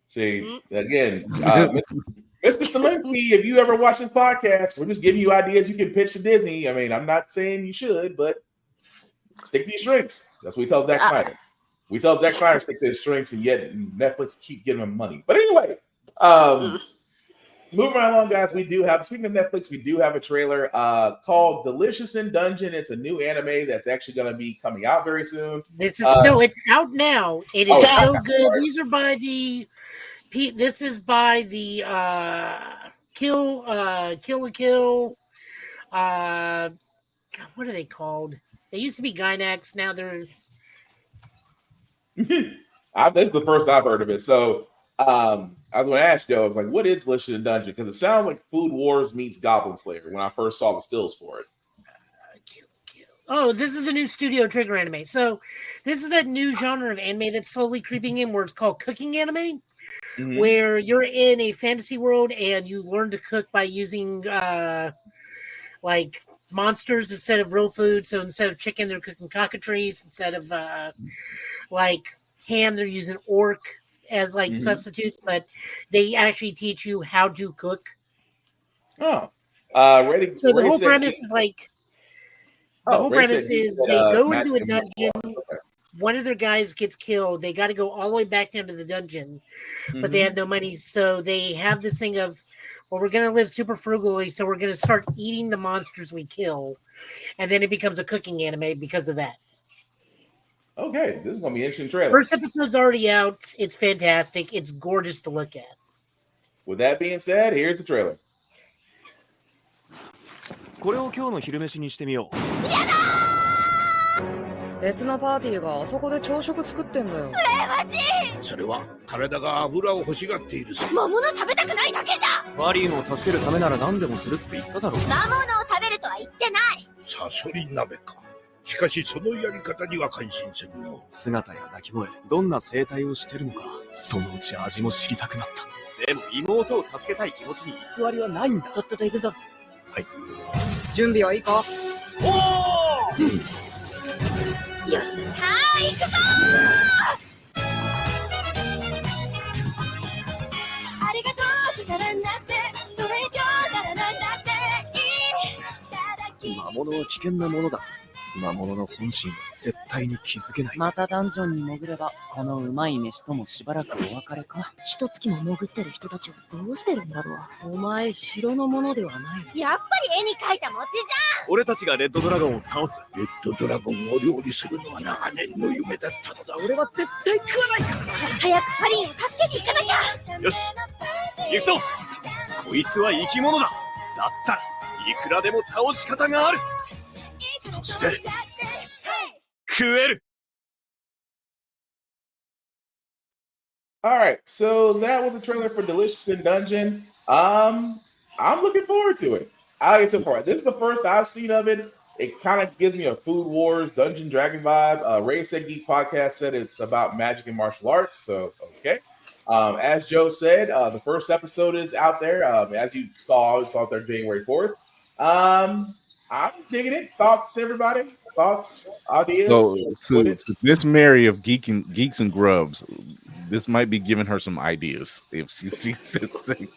A: See, again, Mr. Stalinsky, if you ever watch this podcast, we're just giving you ideas you can pitch to Disney. I mean, I'm not saying you should, but stick to your strengths. That's what we tell Zack Snyder. We tell Zack Snyder stick to his strengths, and yet Netflix keep giving him money. But anyway, moving right along, guys, speaking of Netflix, we do have a trailer called Delicious in Dungeon. It's a new anime that's actually going to be coming out very soon.
B: It's out now. It is so good. These are by this is by the Kill la Kill. What are they called? They used to be Gynax. Now they're.
A: This is the first I've heard of it. So I was going to ask Joe, I was like, what is Delicious in Dungeon? Because it sounds like Food Wars meets Goblin Slayer when I first saw the stills for it.
B: Oh, this is the new Studio Trigger anime. So this is that new genre of anime that's slowly creeping in where it's called cooking anime, where you're in a fantasy world and you learn to cook by using like monsters instead of real food. So instead of chicken, they're cooking cockatrices. Instead of like ham, they're using orc as like substitutes, but they actually teach you how to cook.
A: The
B: whole premise is like they go into a dungeon. One of their guys gets killed. They got to go all the way back down to the dungeon, but they have no money. So they have this thing of, well, we're going to live super frugally, so we're going to start eating the monsters we kill. And then it becomes a cooking anime because of that.
A: Okay, this is going to be an interesting trailer.
B: First episode's already out. It's fantastic. It's gorgeous to look at.
A: With that being said, here's the trailer.
I: これを今日の昼飯にしてみよう。
J: 別のパーティーがあそこで朝食作ってんだよ。
K: 羨ましい。
L: それは体が油を欲しがっているさ。
K: 魔物食べたくないだけじゃ。
I: ファリーンを助けるためなら何でもするって言っただろう。
K: 魔物を食べるとは言ってない。
L: サソリ鍋か。しかしそのやり方には感心せんの。
I: 姿や鳴き声、どんな生態をしてるのか、そのうち味も知りたくなった。でも妹を助けたい気持ちに偽りはないんだ。
J: とっとと行くぞ。
I: はい。
J: 準備はいいか？
L: おお！
K: よっしゃー、行くぞー。ありがとう、力になって、それ以上ならなんだっていい。
I: 魔物は危険なものだ。魔物の本心は絶対に気づけない。
J: またダンジョンに潜ればこのうまい飯ともしばらくお別れか。
K: 一月も潜ってる人たちはどうしてるんだろ
J: う。お前城のものではない。
K: やっぱり絵に描いた餅じ
I: 俺たちがレッドドラゴンを倒す。
L: レッドドラゴンを料理するのは長年の夢だったのだ。
I: 俺は絶対食わないから。
K: 早くハリーを助けに行かなきゃ。
I: よし行くぞ。こいつは生き物だ。だったらいくらでも倒し方がある。そして食える。
A: All right, so that was a trailer for Delicious in Dungeon. I'm looking forward to it. I so far, this is the first I've seen of it. It kind of gives me a Food Wars Dungeon Dragon vibe. Ray Said Geek podcast said it's about magic and martial arts, so okay. As Joe said, the first episode is out there. As you saw, it's out there January 4th. I'm digging it. Thoughts, everybody? Thoughts, ideas?
D: So to Miss Mary of Geeks and Grubs, this might be giving her some ideas. If she sees this thing.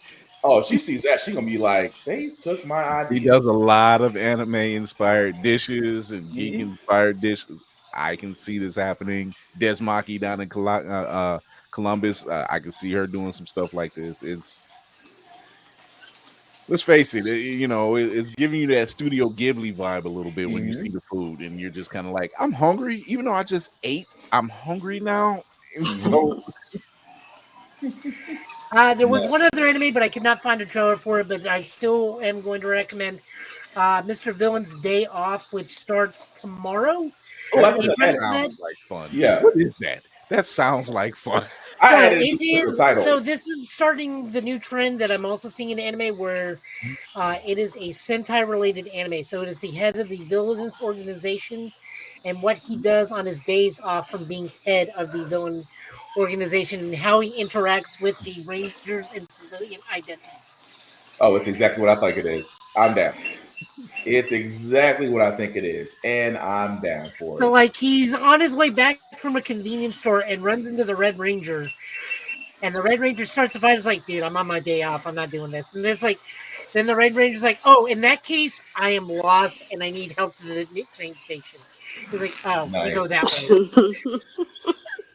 A: Oh, if she sees that, she's gonna be like, they took my idea.
D: He does a lot of anime-inspired dishes and geek-inspired dishes. I can see this happening. Desmaki down in Columbus, I can see her doing some stuff like this. Let's face it, it's giving you that Studio Ghibli vibe a little bit when you see the food, and you're just kind of like, I'm hungry, even though I just ate. I'm hungry now. And so
B: there was one other anime, but I could not find a trailer for it. But I still am going to recommend Mr. Villain's Day Off, which starts tomorrow.
D: Oh, that sounds like fun. Yeah, what is that? That sounds like fun.
B: So it is. So this is starting the new trend that I'm also seeing in anime, where it is a Sentai-related anime. So it is the head of the villainous organization, and what he does on his days off from being head of the villain organization, and how he interacts with the Rangers and civilian identity.
A: Oh, it's exactly what I think it is. I'm down. It's exactly what I think it is, and I'm down for it.
B: So, like, he's on his way back from a convenience store and runs into the Red Ranger, and the Red Ranger starts to fight. It's like, dude, I'm on my day off. I'm not doing this. And it's like, then the Red Ranger's like, oh, in that case, I am lost and I need help to the train station. He's like, oh, nice. We go that way.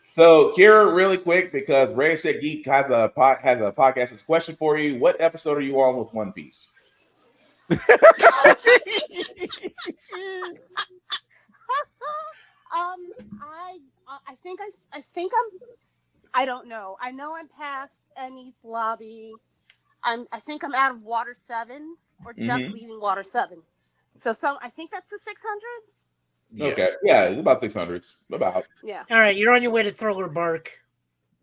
A: So, Kira, really quick, because Ray Said Geek has a podcast. This question for you: what episode are you on with One Piece?
G: I don't know. I know I'm past Eni's lobby. I think I'm out of Water 7 or just leaving Water 7. So I think that's the 600s.
A: Yeah. Okay. Yeah, it's about 600s. About.
G: Yeah.
B: All right, you're on your way to Thriller Bark.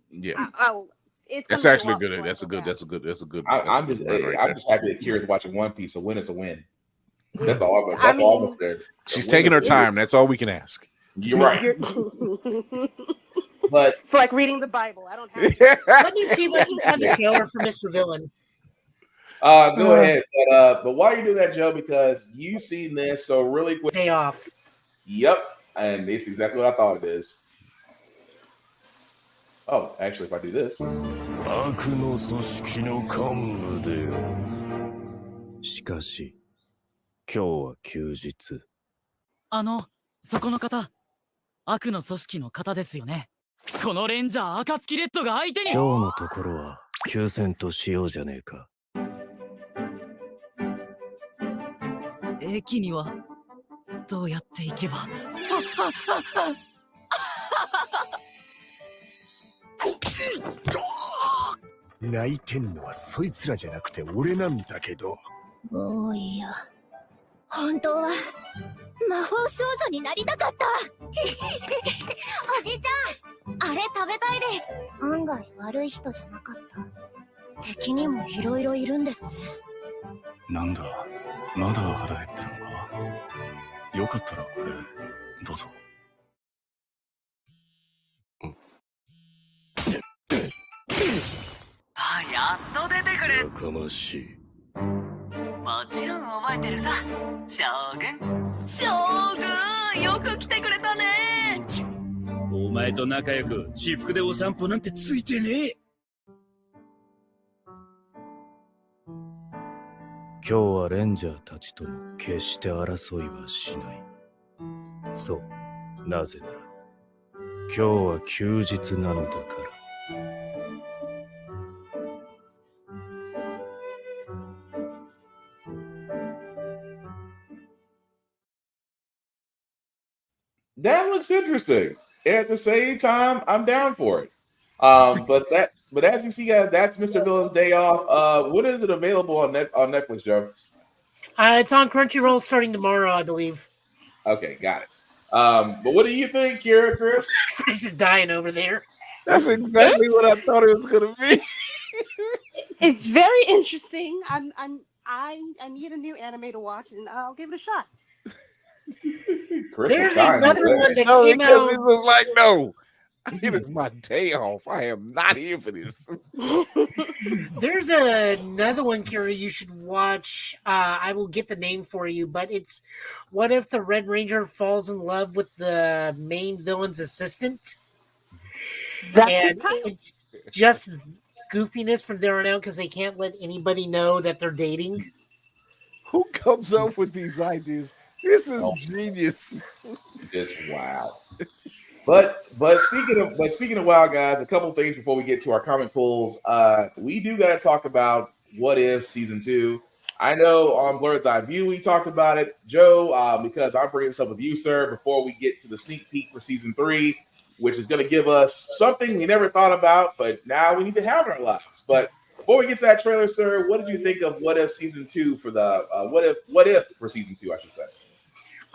D: Yeah.
G: It's
D: actually good. That's a good.
A: I'm just happy that Kira's watching One Piece. A win is a win. That's all. That's all I'm saying.
D: She's taking her time. That's all we can ask.
A: You're right. But
G: it's like reading the Bible. I don't have
B: to. Let me see what you have the trailer for Mr. Villain.
A: Go ahead. But while you do that, Joe, because you've seen this, so really quick.
B: Day off.
A: Yep. And it's exactly what I thought it is. Oh, actually, if I do this.
L: 悪の組織の幹部でしかし今日は休日。
M: そこの方、悪の組織の方ですよね。このレンジャー暁レッドが相手に。
L: 今日のところは休戦としようじゃねえか。
M: 駅にはどうやって行けば。
L: 泣いてんのはそいつらじゃなくて俺なんだけど。
K: もういいよ。本当は魔法少女になりたかった。おじちゃん、あれ食べたいです。案外悪い人じゃなかった。敵にもいろいろいるんですね。
C: なんだ、まだ腹減ってるのか。よかったらこれどうぞ。
M: やっと出てくる。
L: やかましい。
M: もちろん覚えてるさ、将軍。将軍、よく来てくれたね。
L: お前と仲良く私服でお散歩なんてついてねえ。今日はレンジャーたちとも決して争いはしない。そう、なぜなら今日は休日なのだから。
A: That looks interesting. At the same time, I'm down for it. But as you see, guys, that's Mr. Villain's Day Off. When is it available on Netflix, Joe?
B: It's on Crunchyroll starting tomorrow, I believe.
A: Okay, got it. But what do you think, Kira, Chris?
B: Chris is dying over there.
D: That's exactly what I thought it was gonna be.
G: It's very interesting. I need a new anime to watch, and I'll give it a shot.
B: There's another one that
D: no,
B: came
D: because
B: out.
D: it was like, no, it is my day off. I am not here for this.
B: There's another one, Kira, you should watch. I will get the name for you, but it's what if the Red Ranger falls in love with the main villain's assistant? And it's just goofiness from there on out because they can't let anybody know that they're dating.
D: Who comes up with these ideas? This is genius.
A: Just wow. But speaking of wow, guys, a couple things before we get to our comment pools. We do got to talk about What If Season 2. I know on Blurred's Eye View we talked about it, Joe, because I'm bringing this up with you, sir, before we get to the sneak peek for Season 3, which is going to give us something we never thought about, but now we need to have in our lives. But before we get to that trailer, sir, what did you think of What If Season 2 for the What If for Season 2, I should say?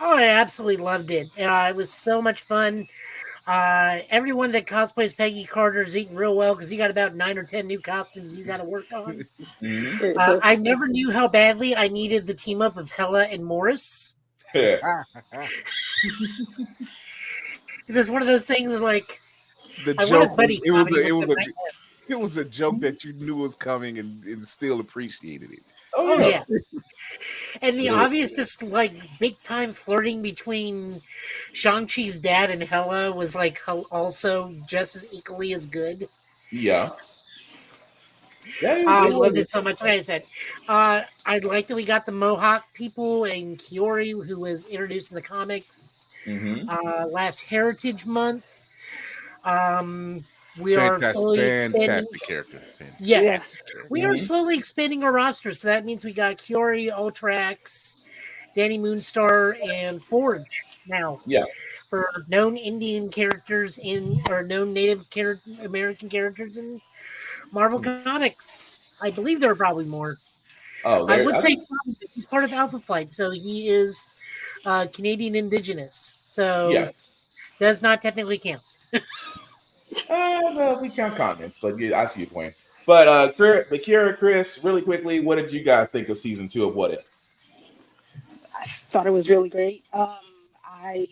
B: Oh, I absolutely loved it. It was so much fun. Everyone that cosplays Peggy Carter is eating real well because you got about 9 or 10 new costumes you got to work on. I never knew how badly I needed the team up of Hella and Morris. Because it's one of those things of like,
D: the
B: I
D: joke,
B: want a buddy comedy.
D: It was a joke that you knew was coming and still appreciated it.
B: Oh yeah. And the obvious, just like big time flirting between Shang-Chi's dad and Hela was like also just as equally as good.
A: Yeah.
B: I loved it so much. Like I said, I like that we got the Mohawk people and Kiori, who was introduced in the comics last Heritage Month. We are slowly expanding.
D: Character.
B: Yes, we are slowly expanding our roster. So that means we got Kiori, Ultrax, Danny Moonstar, and Forge now.
A: Yeah,
B: for known Indian characters or known Native American characters in Marvel Comics. I believe there are probably more.
A: Oh,
B: I would say he's part of Alpha Flight, so he is Canadian Indigenous. So does not technically count.
A: Well, we count continents, but yeah, I see your point. But Kira, Chris, really quickly, what did you guys think of Season 2 of What If?
G: I thought it was really great. I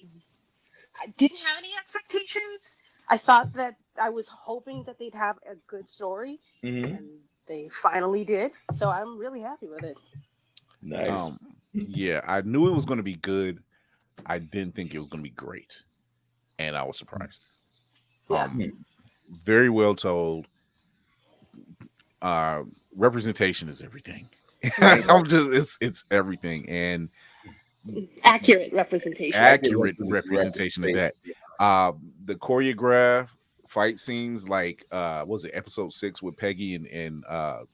G: didn't have any expectations. I thought that I was hoping that they'd have a good story, and they finally did. So I'm really happy with it.
A: Nice.
D: Yeah, I knew it was going to be good. I didn't think it was going to be great, and I was surprised. Very well told. Representation is everything. It's everything, and
G: accurate representation.
D: Accurate representation of that. The choreographed fight scenes, like was it episode 6 with Peggy and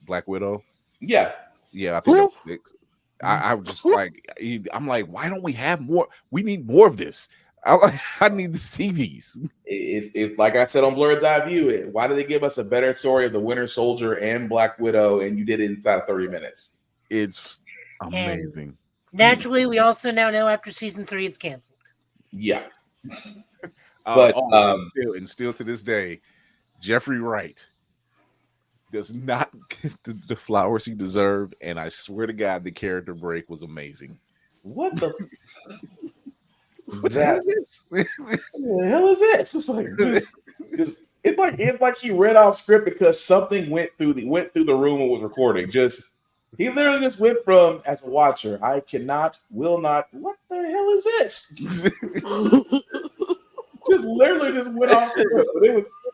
D: Black Widow?
A: Yeah,
D: I think that was 6. I was just like, I'm like, why don't we have more? We need more of this. I need to see these.
A: It's like I said on Blurred's Eye View. Why did they give us a better story of the Winter Soldier and Black Widow, and you did it inside of 30 minutes?
D: It's amazing.
B: And naturally, we also now know after Season 3 it's canceled.
A: Yeah.
D: But still to this day, Jeffrey Wright does not get the flowers he deserved, and I swear to God, the character break was amazing.
A: What the?
D: What the hell is this?
A: What the hell is this? It's like it's like he read off script because something went through the room and was recording. He literally just went from, as a watcher, I cannot, will not. What the hell is this? Just literally just went off script.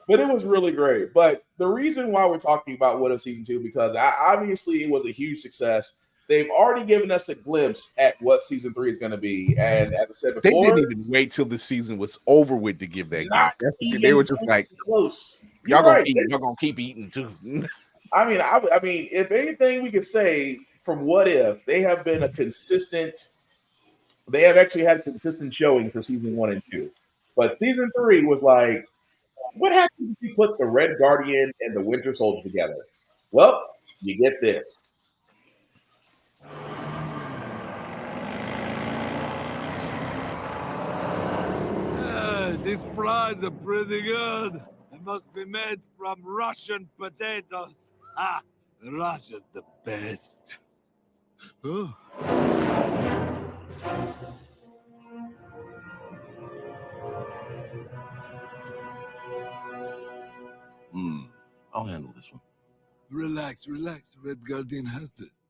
A: But it was really great. But the reason why we're talking about What If Season 2, because obviously it was a huge success. they've already given us a glimpse at what season 3 is going to be. And as I said
D: They
A: before,
D: didn't even wait till the season was over with to give that
A: not
D: glimpse.
A: even
D: They were just like,
A: close.
D: y'all
A: You're right.
D: y'all gonna keep eating too.
A: I mean, if anything we could say from What If, they have been they have actually had a consistent showing for season 1 and 2. But season 3 was like, what happens if you put the Red Guardian and the Winter Soldier together? Well, you get this.
N: These fries are pretty good. They must be made from Russian potatoes. Ah, Russia's the best. Oh.
O: I'll handle this one.
N: Relax. The Red Guardian has this.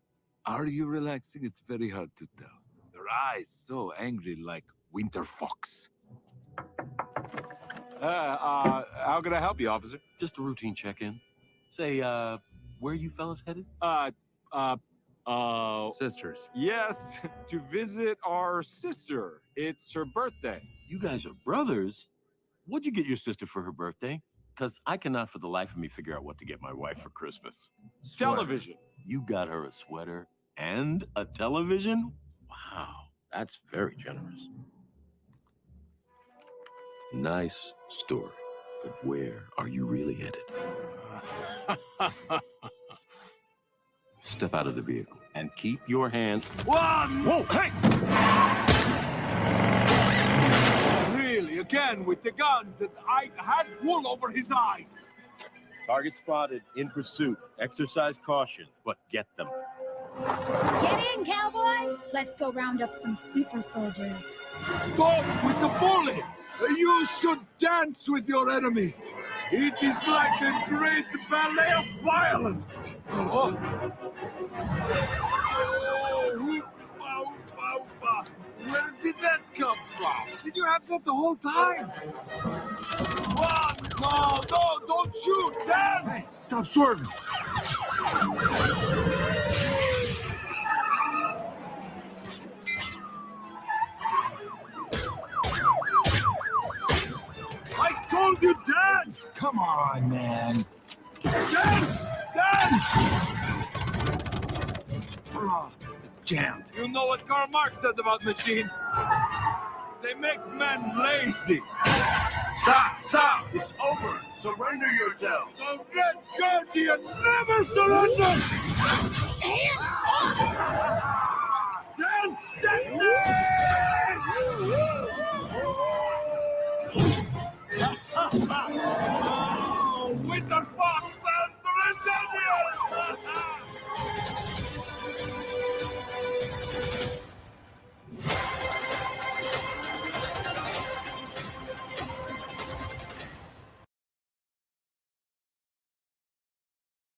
N: Are you relaxing? It's very hard to tell. Your eyes so angry like Winter Fox.
O: How can I help you, officer? Just a routine check-in. Say, where you fellas headed?
N: Sisters. Yes, to visit our sister. It's her birthday.
O: You guys are brothers? What'd you get your sister for her birthday? Because I cannot for the life of me figure out what to get my wife for Christmas.
N: Television.
O: You got her a sweater and a television? Wow, that's very generous. Nice story, but where are you really headed? Step out of the vehicle and keep your hand...
N: One!
O: Whoa, hey!
N: Really, again with the guns, and I had wool over his eyes.
O: Target spotted, in pursuit. Exercise caution, but get them.
K: Get in, cowboy! Let's go round up some super soldiers.
N: Stop with the bullets! You should dance with your enemies. It is like a great ballet of violence. Oh. Where did that come from? Did you have that the whole time? One, no, don't shoot, dance! Hey, stop swerving. I told you dance! Come on, man. Dance! Oh, it's jammed. You know what Karl Marx said about machines? They make men lazy.
O: Stop! It's over. Surrender yourself.
N: The Red Guardian never surrenders! Dance! Oh, Winter Fox and the Red Guardian!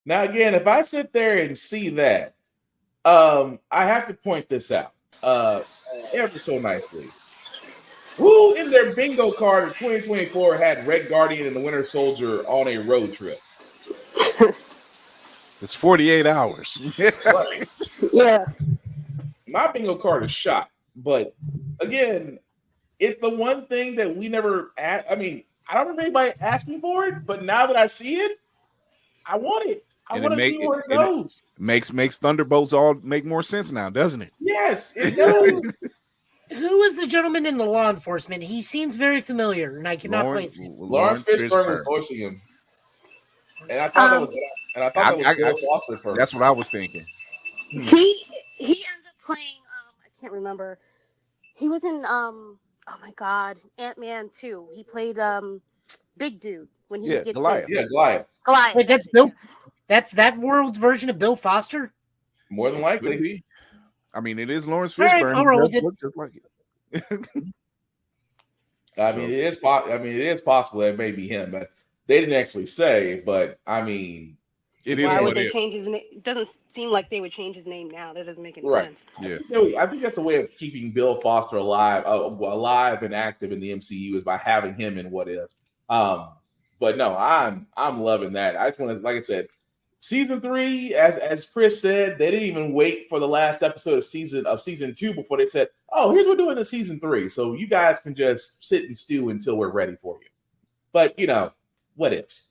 A: Now, again, if I sit there and see that, I have to point this out ever so nicely. Who in their bingo card of 2024 had Red Guardian and the Winter Soldier on a road trip?
D: It's 48 hours.
A: Right.
G: Yeah.
A: My bingo card is shot. But again, it's the one thing that we never asked. I mean, I don't remember anybody asking for it, but now that I see it, I want it. I want to see where it goes.
D: Makes Thunderbolts all make more sense now, doesn't it?
A: Yes, it does.
B: Who is the gentleman in the law enforcement? He seems very familiar, and I cannot place him.
A: Lawrence Fishburne was voicing him, and I thought that was Bill Foster first.
D: That's what I was thinking.
G: He ends up playing. I can't remember. He was in oh my god, Ant-Man 2. He played big dude when he gets
A: Goliath.
G: big.
A: Yeah, Goliath.
B: Wait, that's Bill. That's that world's version of Bill Foster.
A: More than likely.
D: I mean, it is Lawrence
B: All right,
D: Fishburne.
B: I'll roll with it.
D: Just like it.
A: I mean, it is possible that it may be him, but they didn't actually say. But I mean,
D: it is.
G: Why would they change his name? It doesn't seem like they would change his name now. That doesn't make any sense.
D: Yeah.
A: I think that's a way of keeping Bill Foster alive and active in the MCU is by having him in What If. But no, I'm loving that. I just want to, like I said, season 3, as Chris said, they didn't even wait for the last episode of season 2 before they said, "Oh, here's what we're doing in season 3, so you guys can just sit and stew until we're ready for you." But what ifs.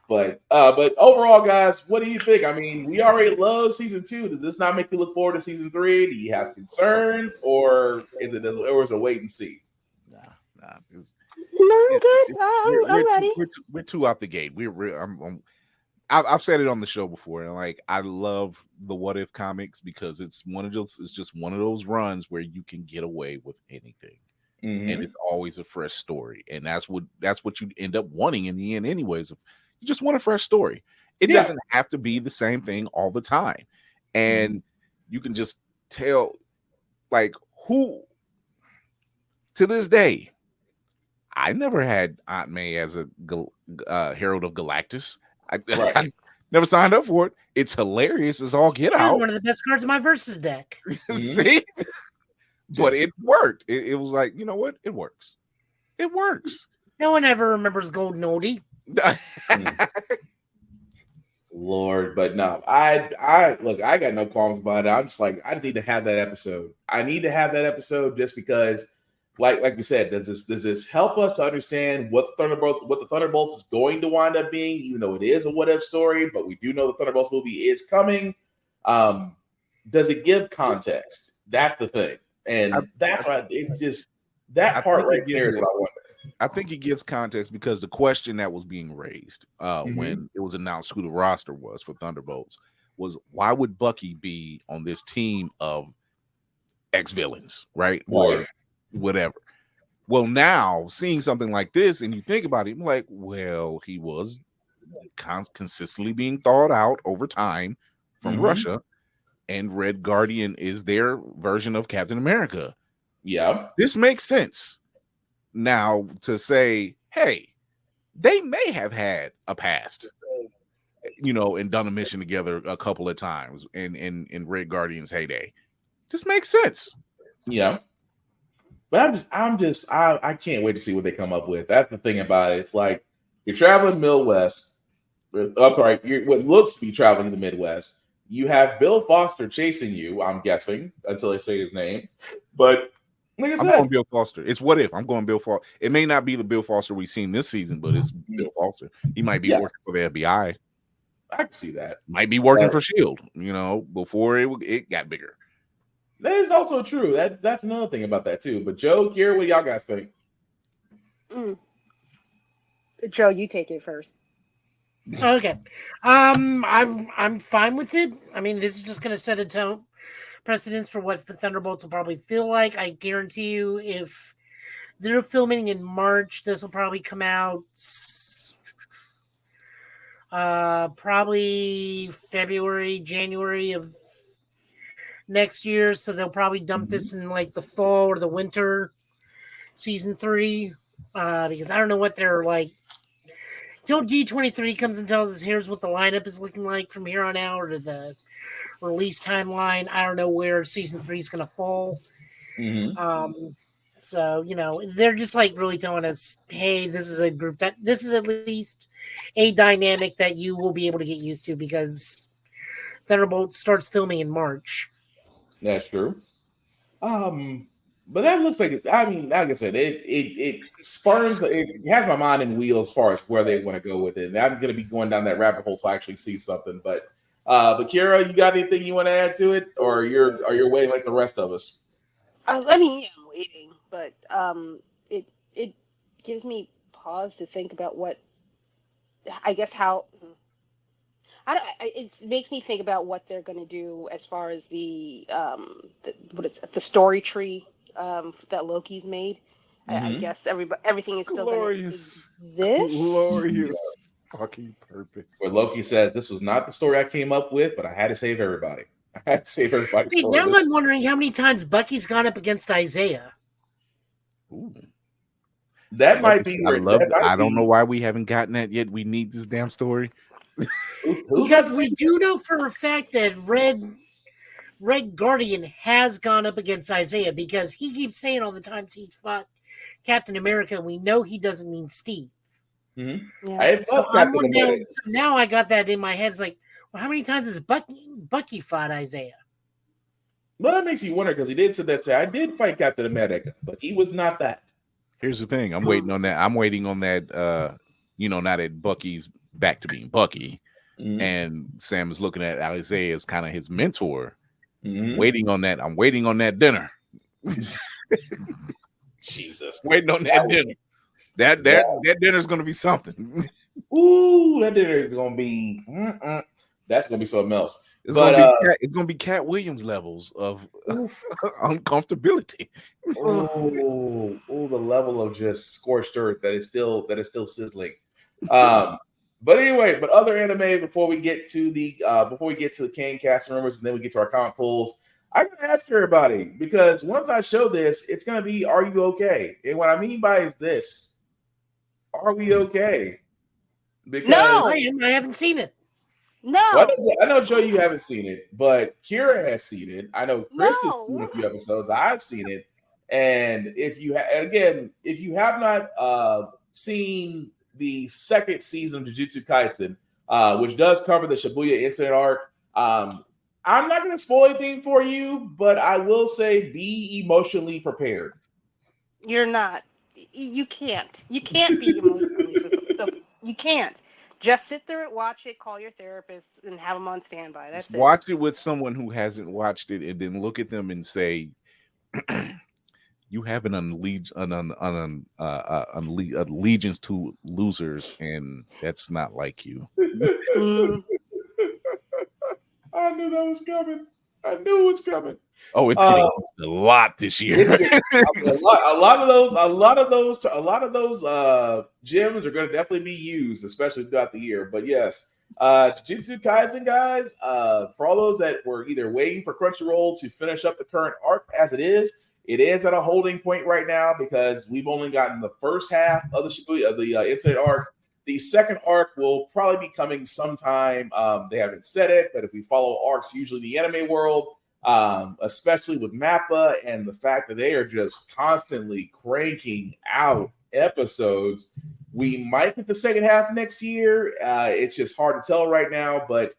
A: But overall, guys, what do you think? I mean, we already love season 2. Does this not make you look forward to season 3? Do you have concerns, or is it a wait and see?
G: No, I'm good. I'm ready.
D: We're two out the gate. I've said it on the show before, and like I love the What If comics because it's just one of those runs where you can get away with anything. And it's always a fresh story, and that's what you end up wanting in the end anyways. You just want a fresh story. It doesn't have to be the same thing all the time, and you can just tell, like, who to this day, I never had Aunt May as a Herald of Galactus. I never signed up for it. It's hilarious as all get out.
B: One of the best cards in my versus deck.
D: See? But it worked. It was like, you know what? It works. It works.
B: No one ever remembers Golden Oldie.
A: Lord, but no, I look, I got no qualms about it. I'm just like, I need to have that episode. I need to have that episode just because, like we said, does this help us to understand what the Thunderbolts is going to wind up being, even though it is a what if story, but we do know the Thunderbolts movie is coming. Does it give context? That's the thing. And that's why it's just that part right there is what I wonder.
D: I think it gives context because the question that was being raised when it was announced who the roster was for Thunderbolts was, why would Bucky be on this team of ex-villains, right? Or whatever. Well, now seeing something like this and you think about it, I'm like, well, he was consistently being thawed out over time from Russia. And Red Guardian is their version of Captain America.
A: Yeah.
D: This makes sense. Now to say, hey, they may have had a past, and done a mission together a couple of times in Red Guardian's heyday. This makes sense.
A: Yeah. But I can't wait to see what they come up with. That's the thing about it. It's like you're traveling Midwest. What looks to be traveling in the Midwest. You have Bill Foster chasing you, I'm guessing, until they say his name. But like I said,
D: I'm going Bill Foster. It's What If. I'm going Bill Foster. It may not be the Bill Foster we've seen this season, but it's Bill Foster. He might be working for the FBI.
A: I can see that.
D: Might be working for S.H.I.E.L.D., before it got bigger.
A: That is also true. That's another thing about that, too. But Joe, Kira, what do y'all guys think?
G: Joe, you take it first.
B: Okay. I'm fine with it. I mean, this is just going to set a precedence for what the Thunderbolts will probably feel like. I guarantee you, if they're filming in March, this will probably come out probably February, January of next year. So they'll probably dump this in like the fall or the winter season 3, because I don't know what they're like. Till D23 comes and tells us here's what the lineup is looking like from here on out, or the release timeline. I don't know where season 3 is going to fall. So, they're just like really telling us, hey, this is a group this is at least a dynamic that you will be able to get used to because Thunderbolt starts filming in March.
A: That's true. But that looks like it. I mean, like I said, it spurns. It has my mind in wheels as far as where they want to go with it. And I'm going to be going down that rabbit hole to actually see something. But Kira, you got anything you want to add to it, or you're waiting like the rest of us?
G: I mean, I'm waiting, but it gives me pause to think about what it makes me think about what they're going to do as far as the story tree that Loki's made. I guess everything is still going to exist.
D: Glorious fucking purpose.
A: Where Loki says, "This was not the story I came up with, but I had to save everybody. I had to save everybody."
B: See, now I'm wondering how many times Bucky's gone up against Isaiah.
D: Ooh.
A: That might be.
D: I don't know why we haven't gotten that yet. We need this damn story.
B: Because we do know for a fact that Red Guardian has gone up against Isaiah because he keeps saying all the times he fought Captain America. We know he doesn't mean Steve.
A: Yeah.
B: So now I got that in my head. It's like, Well, how many times has Bucky fought Isaiah?
A: Well, that makes you wonder because he did say I did fight Captain America, but he was not that.
D: Here's the thing. I'm waiting on that. I'm waiting on that. Now that Bucky's back to being Bucky, and Sam is looking at Isaiah as kind of his mentor. Waiting on that. I'm waiting on that dinner.
A: Jesus,
D: waiting on that dinner. That dinner's going to be something.
A: Ooh, that dinner is going to be. That's going to be something else.
D: It's gonna be Cat Williams levels of uncomfortability.
A: Oh, the level of just scorched earth that is still sizzling. But anyway, other anime before we get to the Kang casting rumors and then we get to our comic pulls. I gotta ask everybody because once I show this, it's gonna be "Are you okay?" And what I mean by is this: Are we okay? Because
B: no, I haven't seen it.
G: No,
A: well, I know Joe, you haven't seen it, but Kira has seen it. I know Chris has seen a few episodes. I've seen it, and if you have not seen the second season of Jujutsu Kaisen, which does cover the Shibuya incident arc, I'm not going to spoil anything for you, but I will say be emotionally prepared.
G: You're not. You can't. You can't be emotionally. You can't. Just sit there and watch it, call your therapist, and have them on standby. That's
D: it. Watch it with someone who hasn't watched it, and then look at them and say, "You have an allegiance to losers, and that's not like you."
A: I knew that was coming. I knew it was coming.
D: Oh, it's getting a lot this year.
A: a lot of those gems are going to definitely be used, especially throughout the year. But yes, Jujutsu Kaisen, guys. For all those that were either waiting for Crunchyroll to finish up the current arc as it is at a holding point right now because we've only gotten the first half of the Shibuya of the incident arc. The second arc will probably be coming sometime. They haven't said it, but if we follow arcs, usually in the anime world. Especially with Mappa and the fact that they are just constantly cranking out episodes. We might get the second half next year. It's just hard to tell right now, but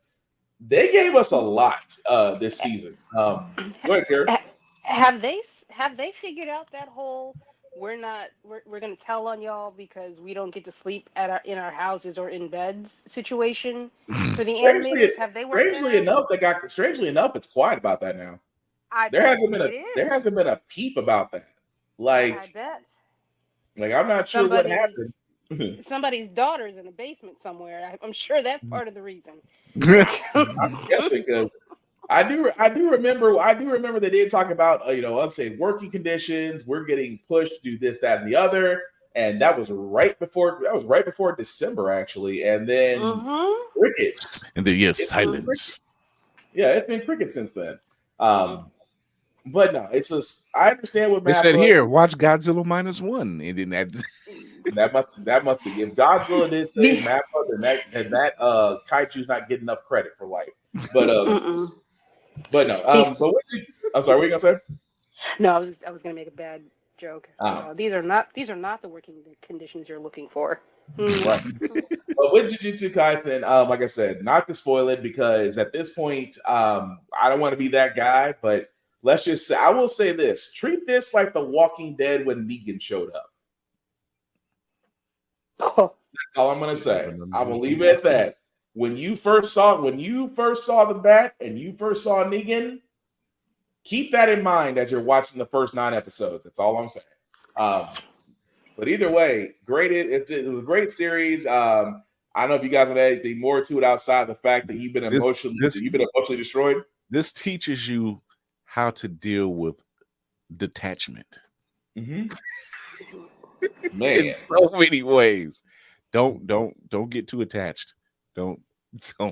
A: they gave us a lot this season. Go ahead, Karen.
G: Have they figured out that whole we're going to tell on y'all because we don't get to sleep in our houses or in beds situation for the animators? Have they worked
A: Strangely enough, it's quiet about that now. There hasn't been a peep about that.
G: I bet.
A: Like I'm not sure what happened.
G: Somebody's daughter's in a basement somewhere. I'm sure that's part of the reason.
A: I'm guessing because I do remember they did talk about unsafe working conditions. We're getting pushed to do this, that, and the other, and that was right before December actually, and then crickets,
D: and then silence.
A: It's been crickets since then. But no, I understand what
D: they said here. Watch Godzilla -1, and then
A: that must have if Godzilla did say Mappa, then that kaiju's not getting enough credit for life, but. But no, I'm sorry. What are you gonna say?
G: No, I was gonna make a bad joke. These are not the working conditions you're looking for.
A: Right. But with Jujutsu Kaisen, like I said, not to spoil it because at this point, I don't want to be that guy. But let's just say, I will say this: treat this like The Walking Dead when Negan showed up. That's all I'm gonna say. I will leave it at that. When you first saw the bat and you first saw Negan, keep that in mind as you're watching the first 9 episodes. That's all I'm saying. But either way, great. It was a great series. I don't know if you guys want to add anything more to it outside the fact that you've been emotionally destroyed.
D: This teaches you how to deal with detachment.
A: Man,
D: in so many ways. Don't get too attached. Don't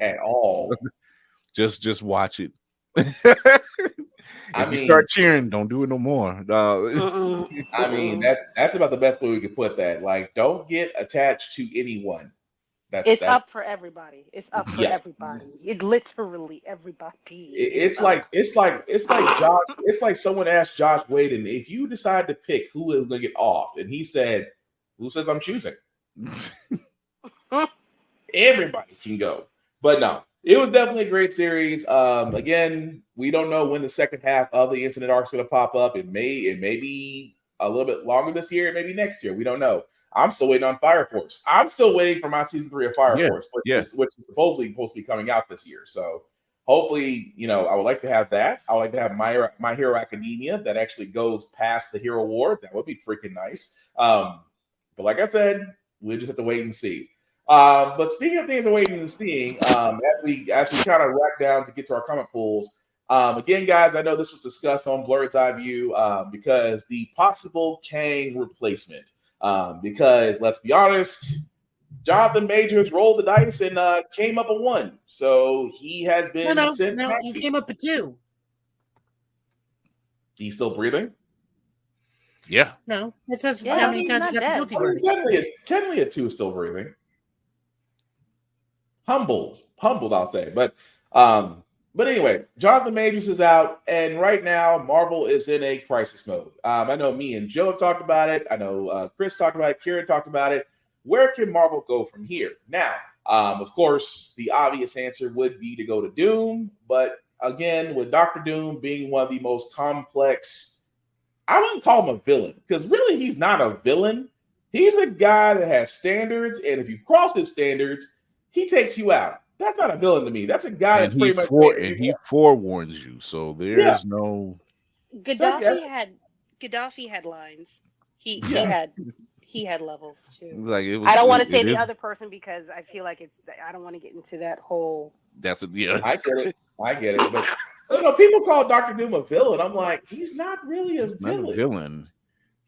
A: at all.
D: Just watch it. If you start cheering, don't do it no more.
A: I mean, that's about the best way we could put that. Like, don't get attached to anyone.
G: It's up for everybody. It's up for everybody. It literally everybody.
A: It's like someone asked Josh Wade, and if you decide to pick who is going to get off, and he said, "Who says I'm choosing?" Everybody can go. But no, It was definitely a great series. Again, we don't know when the second half of the incident arc is going to pop up. It may be a little bit longer this year, maybe next year. We don't know. I'm still waiting on Fire Force. I'm still waiting for my season 3 of Fire Force, which is supposedly supposed to be coming out this year. So hopefully, I would like to have that. I would like to have My Hero Academia that actually goes past the Hero War. That would be freaking nice. But like I said, we just have to wait and see. But speaking of things we're waiting and seeing, as we kind of rack down to get to our comment pools, again, guys, I know this was discussed on Blurred's Eye View because the possible Kang replacement. Because let's be honest, Jonathan Majors rolled the dice and came up a 1, so he has been sent.
B: No, he came up a 2.
A: He's still breathing.
D: Yeah.
B: No, it says how many times he got the guilty verdict.
A: Technically, a 2 is still breathing. Humbled, I'll say. But anyway, Jonathan Majors is out, and right now Marvel is in a crisis mode. I know me and Joe have talked about it. I know Chris talked about it. Kieran talked about it. Where can Marvel go from here? Now, of course, the obvious answer would be to go to Doom, but again, with Dr. Doom being one of the most complex, I wouldn't call him a villain, because really he's not a villain. He's a guy that has standards, and if you cross his standards, he takes you out. That's not a villain to me. That's a guy that's pretty much
D: and he forewarns you. So there's no.
G: Gaddafi had lines. He had levels too.
D: Like
G: I don't want to say the other person because I feel like I don't want to get into that whole.
D: That's
A: I get it. But people call Dr. Doom a villain. I'm like, he's not really a villain.
D: Not a villain.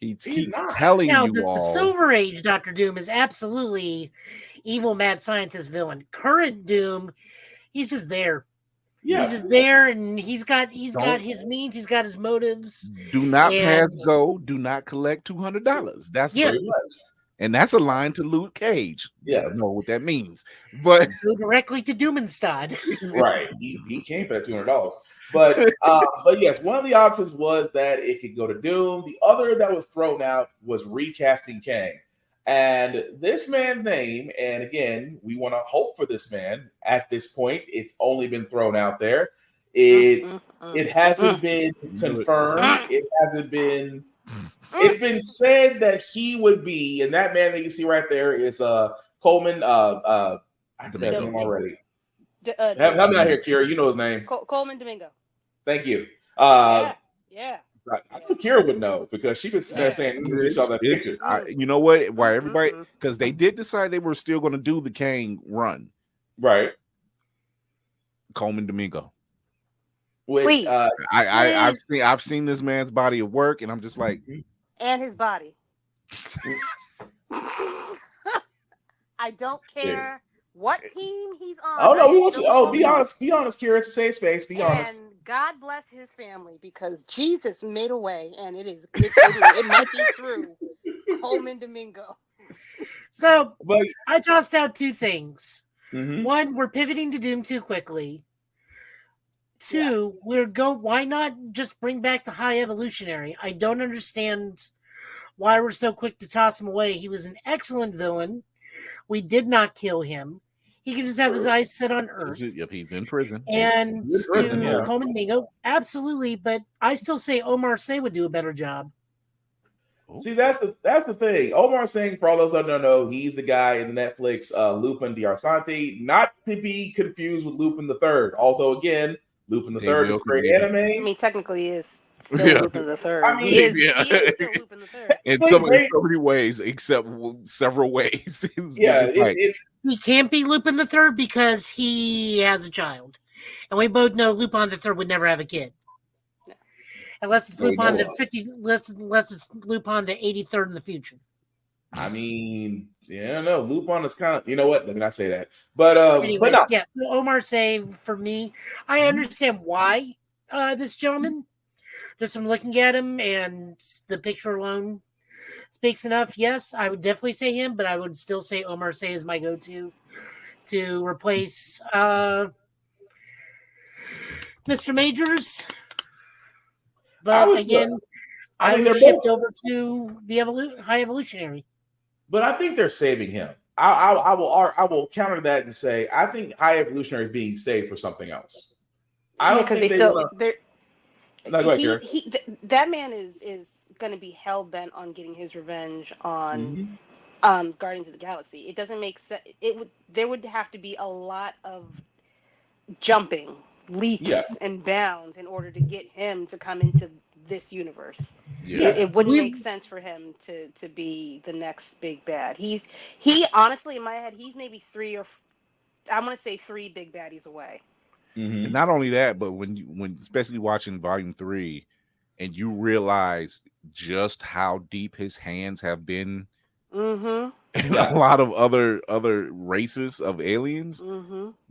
D: He keeps telling you
B: the
D: all.
B: Silver Age Dr. Doom is absolutely evil mad scientist villain. Current Doom, he's just there. Yeah. He's just there, and he's got his means, he's got his motives.
D: Do not pass go. Do not collect $200. That's pretty much. And that's a line to Luke Cage. Yeah, I don't know what that means, but
B: go directly to Doomenstad.
A: Right, he came for that $200. But yes, one of the options was that it could go to Doom. The other that was thrown out was recasting Kang. And this man's name, and again, we want to hope for this man. At this point, it's only been thrown out there. It hasn't been confirmed. It hasn't been. It's been said that he would be, and that man that you see right there is Coleman. I forgot his name already. Help me out here, Kira. You know his name.
G: Coleman Domingo.
A: Thank you.
G: Yeah.
A: I know Kira would know because she was there saying she saw that picture.
D: You know what? Why everybody? Because they did decide they were still going to do the Kang run,
A: right?
D: Coleman Domingo.
G: Wait,
D: I've seen this man's body of work, and I'm just like,
G: and his body. I don't care what team he's on.
A: Oh no, we want you. Oh, be honest, Kira. It's a safe space. Be honest.
G: And God bless his family because Jesus made a way, and it might be through Coleman Domingo.
B: So I tossed out 2 things. Mm-hmm. One, we're pivoting to Doom too quickly. 2, why not just bring back the High Evolutionary? I don't understand why we're so quick to toss him away. He was an excellent villain. We did not kill him. He can just have his eyes set on Earth.
D: Yep, he's in prison.
B: And Coleman Domingo, absolutely. But I still say Omar Sy would do a better job.
A: See, that's the thing. Omar Sy, for all those that don't know, he's the guy in the Netflix Lupin D'Arsante, not to be confused with Lupin the Third. Although, again, Lupin the Third is great anime.
G: I mean, technically, he is still Lupin the Third. I mean, he is still Lupin the Third.
D: In so many ways, except several ways.
B: He can't be Lupin the Third because he has a child, and we both know Lupin the Third would never have a kid, unless it's Lupin the 50. Unless it's Lupin the 83rd in the future.
A: I mean, no, Lupin is kind of, you know what? Let me not say that. But
B: anyway,
A: but no.
B: Yes, Omar Sy for me. I understand why this gentleman, just from looking at him and the picture alone, speaks enough. Yes, I would definitely say him, but I would still say Omar Sy is my go-to to replace Mr. Majors. But again, I would shift over to the High Evolutionary.
A: But I think they're saving him. I will counter that and say I think High Evolutionary is being saved for something else. I don't
G: because
A: think
G: they
A: they
G: still
A: want to.
G: they're
A: No, go ahead, Karen.
G: that man is going to be hell bent on getting his revenge on Guardians of the Galaxy. It doesn't make sense. There would have to be a lot of jumping, leaps, and bounds in order to get him to come into this universe.
A: Yeah.
G: It wouldn't make sense for him to be the next big bad. He honestly, in my head, he's maybe I'm going to say three big baddies away.
D: And not only that, but when especially watching Volume 3, and you realize just how deep his hands have been in a lot of other races of aliens.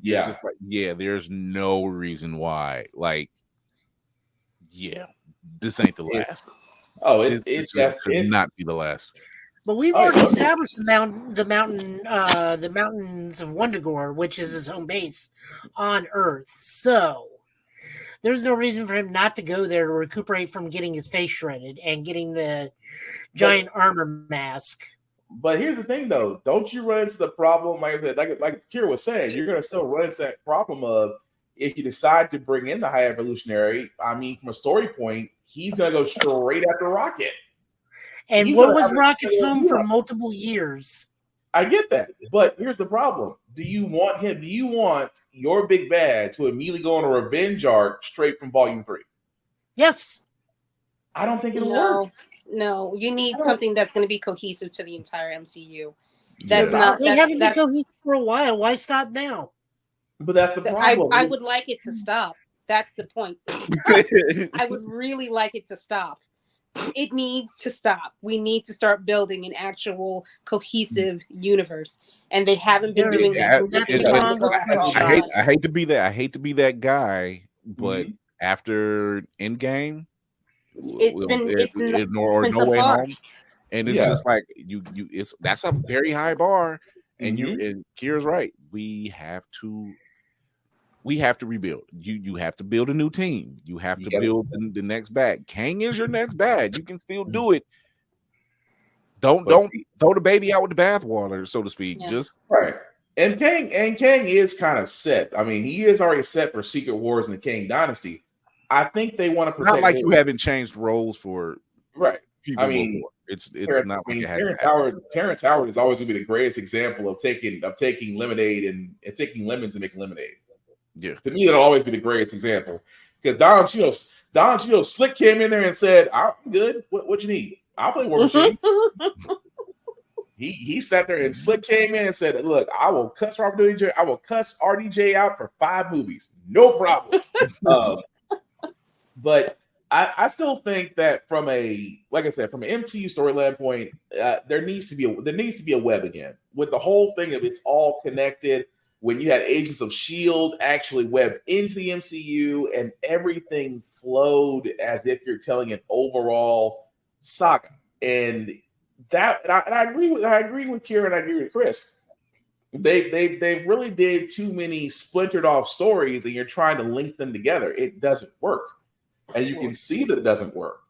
D: You're just like, there's no reason why. Like, this ain't the last. This should not be the last.
B: But we've already established the mountains of Wundagore, which is his home base on Earth. So there's no reason for him not to go there to recuperate from getting his face shredded and getting the giant armor mask.
A: But here's the thing, though. Don't you run into the problem, like I said, like Kira was saying, you're going to still run into that problem of if you decide to bring in the High Evolutionary, I mean, from a story point, he's going to go straight after Rocket.
B: And what was Rocket's home for multiple years?
A: I get that. But here's the problem. Do you want your big bad to immediately go on a revenge arc straight from Volume 3?
B: Yes.
A: I don't think it'll work.
G: No, you need something that's going to be cohesive to the entire MCU.
B: They haven't been cohesive for a while. Why stop now?
A: But that's the problem.
G: I would like it to stop. That's the point. I would really like it to stop. It needs to stop. We need to start building an actual cohesive universe, and they haven't been doing that.
D: I hate to be that guy, but after Endgame,
G: it's been
D: No Way Home, and it's just like that's a very high bar, and and Kira's right. We have to rebuild. You have to build a new team. You have to build the next bad. Kang is your next bad. You can still do it. Don't throw the baby out with the bathwater, so to speak.
G: Yeah.
D: Just
A: right. And Kang is kind of set. I mean, he is already set for Secret Wars and the Kang Dynasty. I think they want to protect.
D: Not like you haven't changed roles for people
A: I mean,
D: before. It's not like
A: Terrence Howard is always going to be the greatest example of taking lemonade and taking lemons and making lemonade.
D: Yeah,
A: to me, it'll always be the greatest example because Don Cheadle slick came in there and said, "I'm good. What you need? I'll play War Machine." He sat there and slick came in and said, "Look, I will cuss RDJ out for 5 movies, no problem." But I still think that from an MCU storyline point, there needs to be a web again with the whole thing of it's all connected. When you had Agents of S.H.I.E.L.D. actually webbed into the MCU and everything flowed as if you're telling an overall saga. And I agree with Kieran, I agree with Chris. They really did too many splintered off stories and you're trying to link them together. It doesn't work. And you can see that it doesn't work.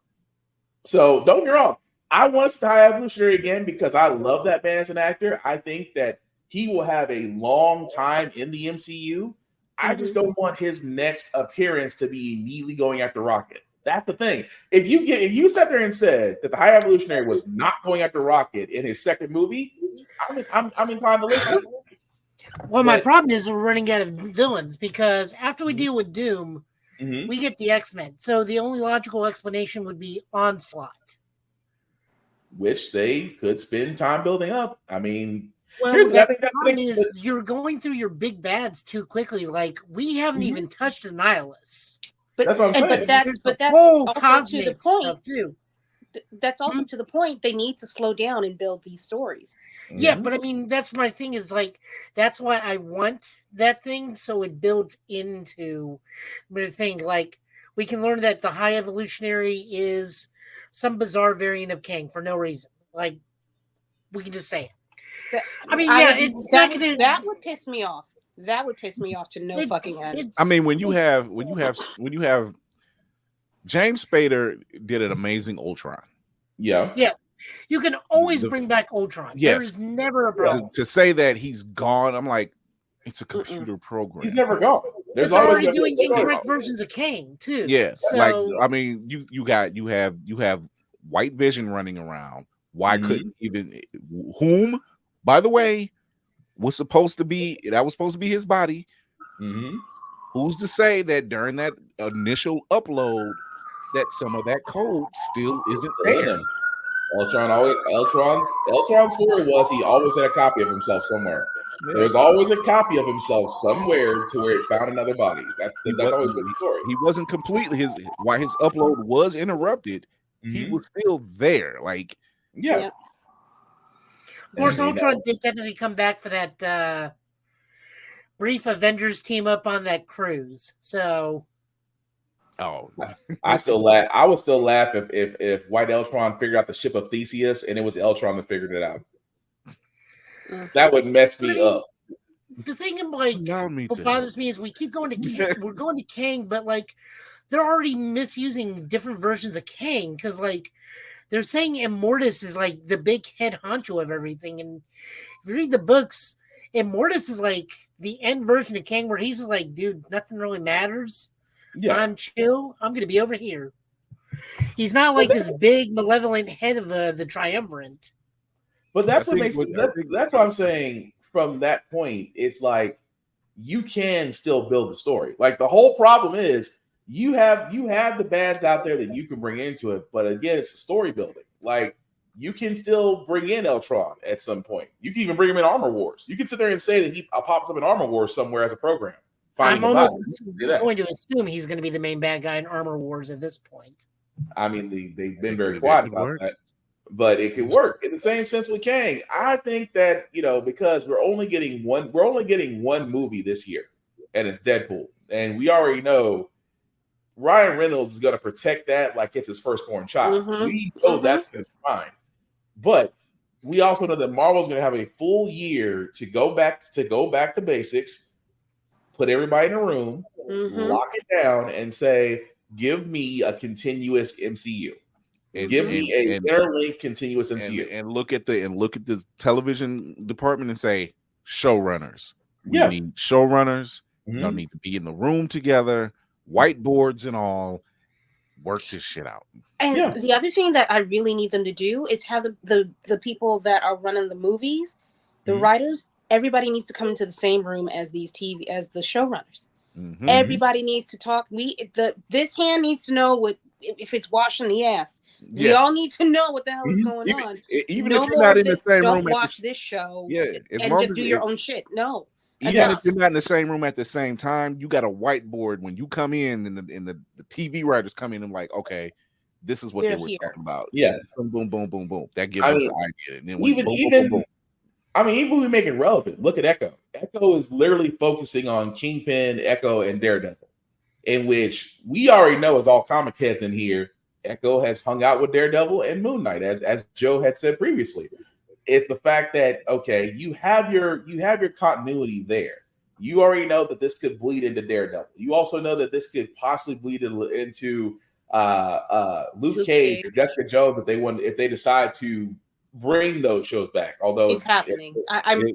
A: So don't get me wrong. I want to see High Evolutionary again because I love that man as an actor. I think that he will have a long time in the MCU. I just don't want his next appearance to be immediately going after Rocket. That's the thing. If you sat there and said that the High Evolutionary was not going after Rocket in his second movie, I'm inclined to listen.
B: Well, my problem is we're running out of villains because after we deal with Doom, we get the X-Men. So the only logical explanation would be Onslaught,
A: which they could spend time building up. I mean.
B: Well, the problem is you're going through your big bads too quickly. Like we haven't even touched Annihilus.
A: That's what I'm saying.
G: But that's also to the point too. That's also to the point. They need to slow down and build these stories.
B: Yeah, but I mean that's my thing. Is like that's why I want that thing so it builds into the thing. Like we can learn that the High Evolutionary is some bizarre variant of Kang for no reason. Like we can just say it. I mean,
G: that would piss me off. That would piss me off to no fucking end.
D: I mean, when you have James Spader did an amazing Ultron.
A: Yeah.
B: Yes. You can always bring back Ultron.
D: Yes.
B: There is never a problem.
D: To say that he's gone, I'm like, it's a computer program.
A: He's never gone.
B: There's already doing incorrect versions of Kang too.
D: Yeah,
B: so,
D: like I mean, you have White Vision running around. Why couldn't even whom, by the way, was supposed to be his body? Who's to say that during that initial upload that some of that code still isn't there?
A: Eltron's story was he always had a copy of himself somewhere. There's always a copy of himself somewhere to where it found another body. That's always been the story.
D: He wasn't completely why his upload was interrupted. He was still there. Like,
A: yeah.
B: Of course, Ultron did technically come back for that brief Avengers team up on that cruise. So,
A: I would still laugh if White Eltron figured out the ship of Theseus and it was Eltron that figured it out. That would mess me up.
B: The thing what bothers me is we keep going to Kang, we're going to Kang, but like they're already misusing different versions of Kang because like they're saying Immortus is like the big head honcho of everything, and if you read the books, Immortus is like the end version of Kang where he's just like, dude, nothing really matters. Yeah, I'm chill. I'm gonna be over here. He's not like this big malevolent head of the triumvirate.
A: But that's what makes that's what I'm saying. From that point, it's like you can still build the story. Like the whole problem is you have the bands out there that you can bring into it, but again, it's the story building. Like you can still bring in Eltron at some point. You can even bring him in Armor Wars. You can sit there and say that he pops up in Armor Wars somewhere as a program.
B: I'm almost going to assume he's going to be the main bad guy in Armor Wars at this point.
A: I mean, they've been very quiet about that. But it could work in the same sense with Kang. I think that because we're only getting one movie this year, and it's Deadpool, and we already know Ryan Reynolds is going to protect that like it's his firstborn child. We know that's going to be fine, but we also know that Marvel's going to have a full year to go back to basics, put everybody in a room, lock it down, and say, "Give me a continuous MCU." Give me a interlinked continuous MCU,
D: and look at the television department and say showrunners. We need showrunners. Y'all need to be in the room together, whiteboards and all. Work this shit out.
G: And the other thing that I really need them to do is have the people that are running the movies, the writers. Everybody needs to come into the same room as the showrunners. Everybody needs to talk. This hand needs to know what if it's washing the ass. We all need to know what the hell is going on.
D: Even if you're not in the same room,
G: don't watch this show. And just do your own shit. No.
D: Even if you're not in the same room at the same time, you got a whiteboard when you come in, and the TV writers come in and like, okay, this is what they were talking about.
A: Yeah,
D: boom, boom, boom, boom, boom. That gives us an idea. And then
A: even when we make it relevant, look at Echo. Echo is literally focusing on Kingpin, Echo, and Daredevil, in which we already know as all comic heads in here, Echo has hung out with Daredevil and Moon Knight, as Joe had said previously. It's the fact that you have your continuity there. You already know that this could bleed into Daredevil. You also know that this could possibly bleed into Luke Cage or Jessica Jones if they decide to bring those shows back. Although
G: it's happening,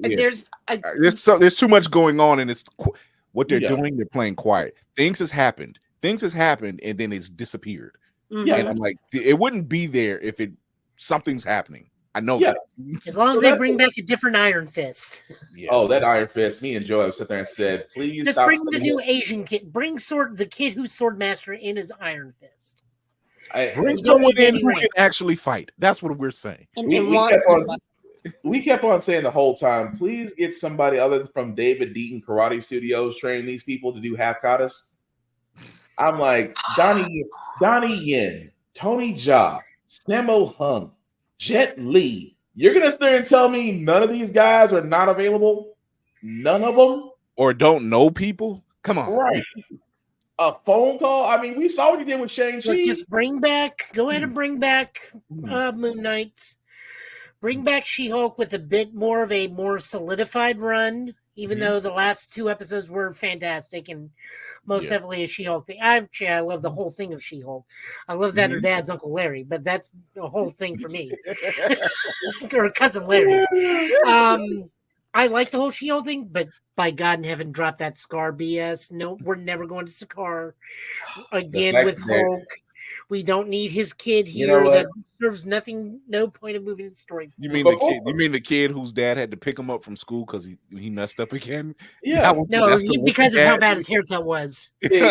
D: there's too much going on, and it's what they're doing. They're playing quiet. Things has happened, and then it's disappeared. And I'm like, it wouldn't be there if something's happening. I know that.
B: As long as they bring back a different Iron Fist.
A: Oh, that Iron Fist. Me and Joe have sat there and said, please
B: just bring the new Asian kid. Bring the kid who's Swordmaster in his Iron Fist.
D: Bring someone in who can actually fight. That's what we're saying.
A: We kept on saying the whole time, please get somebody other from David Deaton Karate Studios train these people to do half katas. I'm like, Donnie Yen, Tony Jaa, Sammo Hung, Jet Li. You're gonna sit there and tell me none of these guys are not available? None of them?
D: Or don't know people? Come on.
A: Right. A phone call? I mean, we saw what he did with Shang-Chi.
B: Just go ahead and bring back Moon Knight. Bring back She-Hulk with a bit more of a more solidified run. even though the last 2 episodes were fantastic and most definitely a She-Hulk thing. I love the whole thing of She-Hulk. I love that her dad's Uncle Larry, but that's a whole thing for me. Or cousin Larry. I like the whole She-Hulk thing, but by God in heaven, drop that Scar BS. No, we're never going to Scar again with Hulk. We don't need his kid here. That serves nothing, no point of moving the story.
D: You mean the kid? You mean the kid whose dad had to pick him up from school because he messed up again?
A: Yeah,
B: because of how bad his haircut was.
A: See,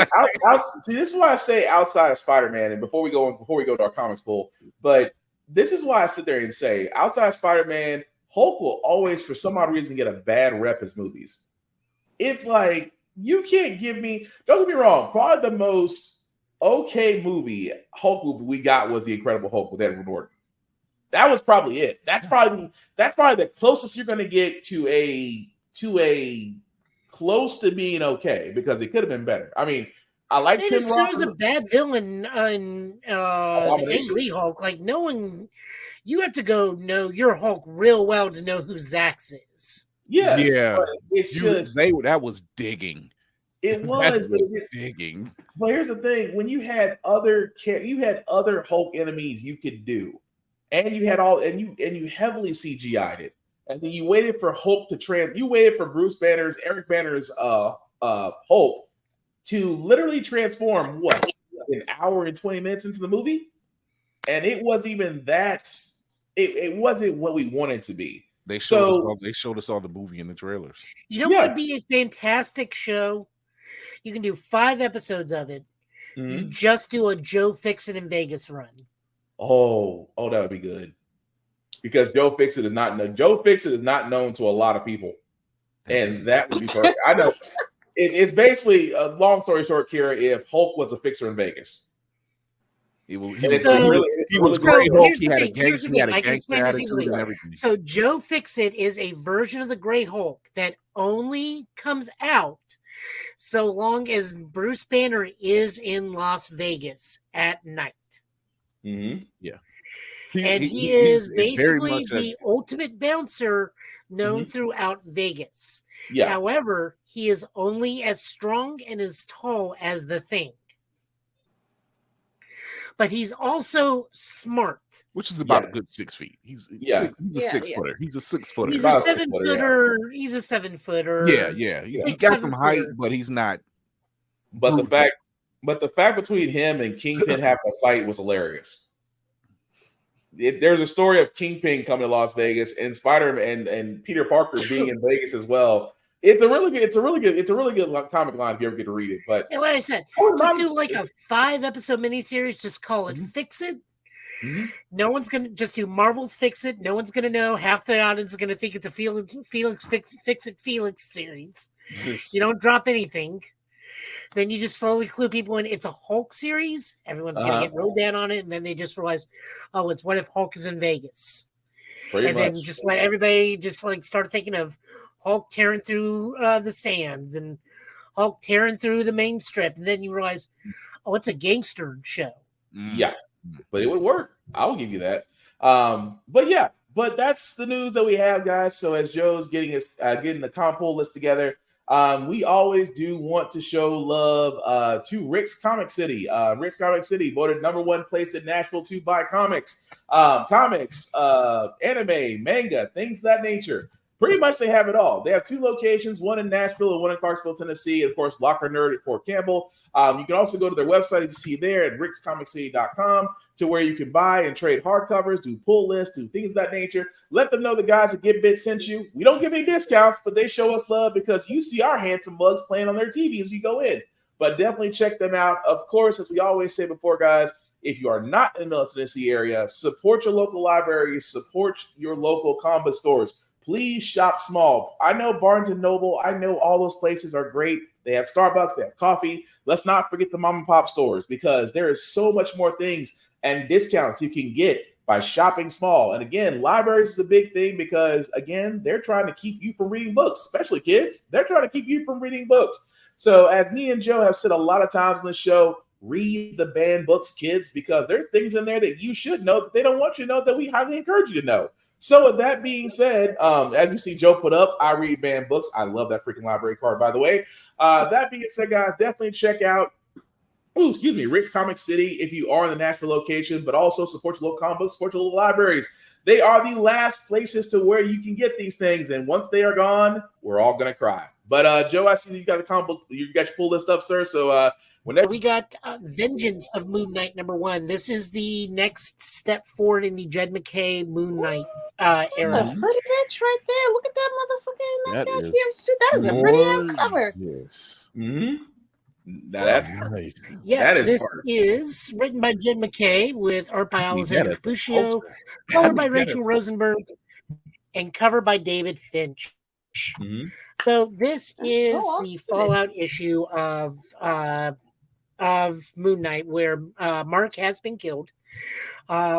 A: this is why I say outside of Spider-Man, and before we go to our comics pool, but this is why I sit there and say outside of Spider-Man, Hulk will always, for some odd reason, get a bad rep as movies. It's like you can't give me. Don't get me wrong. Probably the most okay Hulk movie we got was The Incredible Hulk with Edward Norton. That was probably it. That's probably the closest you're going to get to a close to being okay, because it could have been better. I mean, I like Tim Roth.
B: There was a bad villain in the Ang Lee Hulk. Like, no one, you have to go know your Hulk real well to know who Zax is.
A: Yes,
D: yeah,
A: it's just
D: that was digging.
A: It was
D: digging.
A: But here's the thing: when you had other Hulk enemies you could do, and you had you heavily CGI'd it, and then you waited for Hulk to you waited for Eric Banner's Hulk to literally transform an hour and 20 minutes into the movie, and it wasn't even that. It wasn't what we wanted to be.
D: They showed us all the movie in the trailers.
B: You know what would be a fantastic show? You can do 5 episodes of it. Mm-hmm. You just do a Joe Fixit in Vegas run.
A: Oh, that would be good. Because Joe Fixit is not known to a lot of people, and that would be perfect. I know. It's basically a long story short, Kira. If Hulk was a fixer in Vegas, he was great. Hulk. He had a gangster attitude and everything.
B: So Joe Fixit is a version of the Gray Hulk that only comes out so long as Bruce Banner is in Las Vegas at night.
A: Mm-hmm.
D: Yeah.
B: He is basically the ultimate bouncer known throughout Vegas.
A: Yeah.
B: However, he is only as strong and as tall as the Thing. But he's also smart.
D: Which is about a good 6 feet. He's a 6 footer. He's a 6 footer.
B: He's a 7 footer. He's a 7 footer.
D: Yeah. He got some height, but he's not.
A: But the fact between him and Kingpin having a fight was hilarious. There's a story of Kingpin coming to Las Vegas and Spider-Man and Peter Parker being in Vegas as well. It's a really good comic line if you ever get to read it. But
B: like I said, just do like a 5-episode miniseries. Just call it Fix It. Mm-hmm. No one's gonna just do Marvel's Fix It. No one's gonna know. Half the audience is gonna think it's a Felix Fix It Felix series. You don't drop anything. Then you just slowly clue people in. It's a Hulk series. Everyone's gonna get rode down on it, and then they just realize, oh, it's what if Hulk is in Vegas? Then you just let everybody just like start thinking of Hulk tearing through the sands and Hulk tearing through the main strip, and then you realize, oh, it's a gangster show.
A: Yeah, but it would work. I'll give you that. But that's the news that we have, guys. So as Joe's getting the comp pool list together, we always do want to show love to Rick's Comic City. Rick's Comic City voted #1 place in Nashville to buy comics, anime, manga, things of that nature. Pretty much they have it all. They have 2 locations, one in Nashville and one in Clarksville, Tennessee. And of course, Locker Nerd at Fort Campbell. You can also go to their website, as you see there, at rickscomiccity.com, to where you can buy and trade hardcovers, do pull lists, do things of that nature. Let them know the guys at Get Bit sent you. We don't give any discounts, but they show us love because you see our handsome mugs playing on their TV as you go in. But definitely check them out. Of course, as we always say before, guys, if you are not in the Middle Tennessee area, support your local libraries, support your local comic stores. Please shop small. I know Barnes & Noble. I know all those places are great. They have Starbucks. They have coffee. Let's not forget the mom and pop stores, because there is so much more things and discounts you can get by shopping small. And again, libraries is a big thing because, again, they're trying to keep you from reading books, especially kids. They're trying to keep you from reading books. So as me and Joe have said a lot of times on the show, read the banned books, kids, because there's things in there that you should know that they don't want you to know that we highly encourage you to know. So with that being said, as you see Joe put up, I read banned books. I love that freaking library card, by the way. That being said, guys, definitely check out Rick's Comic City if you are in the Nashville location, but also support your local comic books, support your local libraries. They are the last places to where you can get these things, and once they are gone, we're all gonna cry. But Joe, I see you got the comic book, you got your pull list up, sir. So whenever
B: we got Vengeance of Moon Knight #1. This is the next step forward in the Jed McKay Moon Knight era.
P: That's a pretty bitch right there. Look at that motherfucker in that goddamn suit. That is a
D: More-
P: pretty ass cover.
D: Yes.
A: Mm-hmm. Now that's
D: nice.
B: Yes,
A: that
B: this is written by Jed McKay with art by Alexander Cappuccio, color by Rachel Rosenberg, and cover by David Finch.
A: Mm-hmm.
B: So this is the Fallout issue of Moon Knight, where Mark has been killed.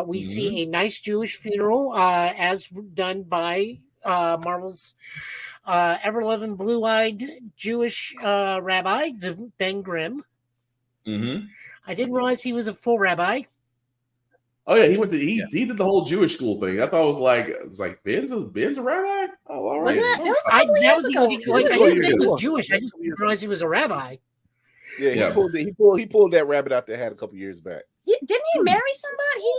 B: We see a nice Jewish funeral, as done by Marvel's ever-loving blue-eyed Jewish rabbi, the Ben Grimm.
A: Mm-hmm.
B: I didn't realize he was a full rabbi.
A: Oh yeah, he did the whole Jewish school thing. That's all. It was like Ben's a rabbi. Oh, all right.
B: That was the only thing. Like, I didn't think he was Jewish. I just didn't realize he was a rabbi.
D: Yeah, he pulled that rabbit out the hat a couple years back.
P: Yeah, didn't he marry somebody?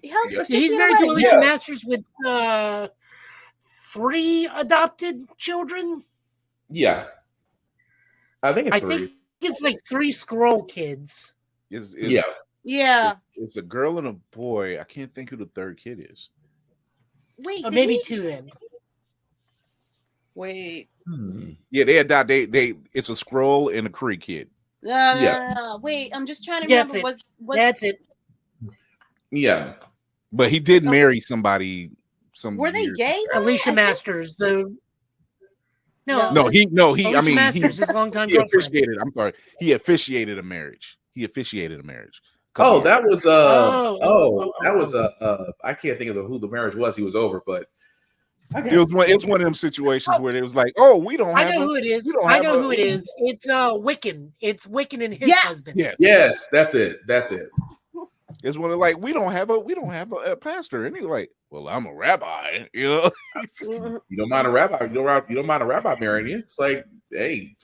P: He helped with
B: He's
P: the
B: married to
P: wedding.
B: Alicia Masters with 3 adopted children.
A: Yeah, I think it's 3.
B: I think it's like 3 Skrull kids.
P: Yeah.
D: It's a girl and a boy. I can't think who the third kid is.
P: Wait,
B: Or maybe 2 then.
P: Wait.
D: Yeah, they adopt. They. It's a Skrull and a Kree kid.
P: No. Wait, I'm just trying to remember.
B: That's it.
A: Yeah,
D: but he did marry somebody.
P: Were they gay?
B: Alicia Masters, the
D: No.
B: Alicia
D: I mean,
B: Masters, his longtime
D: he
B: girlfriend.
D: officiated. I'm sorry. He officiated a marriage.
A: Oh, that was that was I can't think of who the marriage was he was over, but
D: it's one of them situations where it was like, oh, we don't have
B: I know who it is. I know who it is. It's Wiccan. It's Wiccan and his husband.
A: Yes, that's it.
D: It's one of like we don't have a pastor, and he's like, well, I'm a rabbi, you know.
A: You don't mind a rabbi? You don't mind a rabbi marrying you? It's like, hey,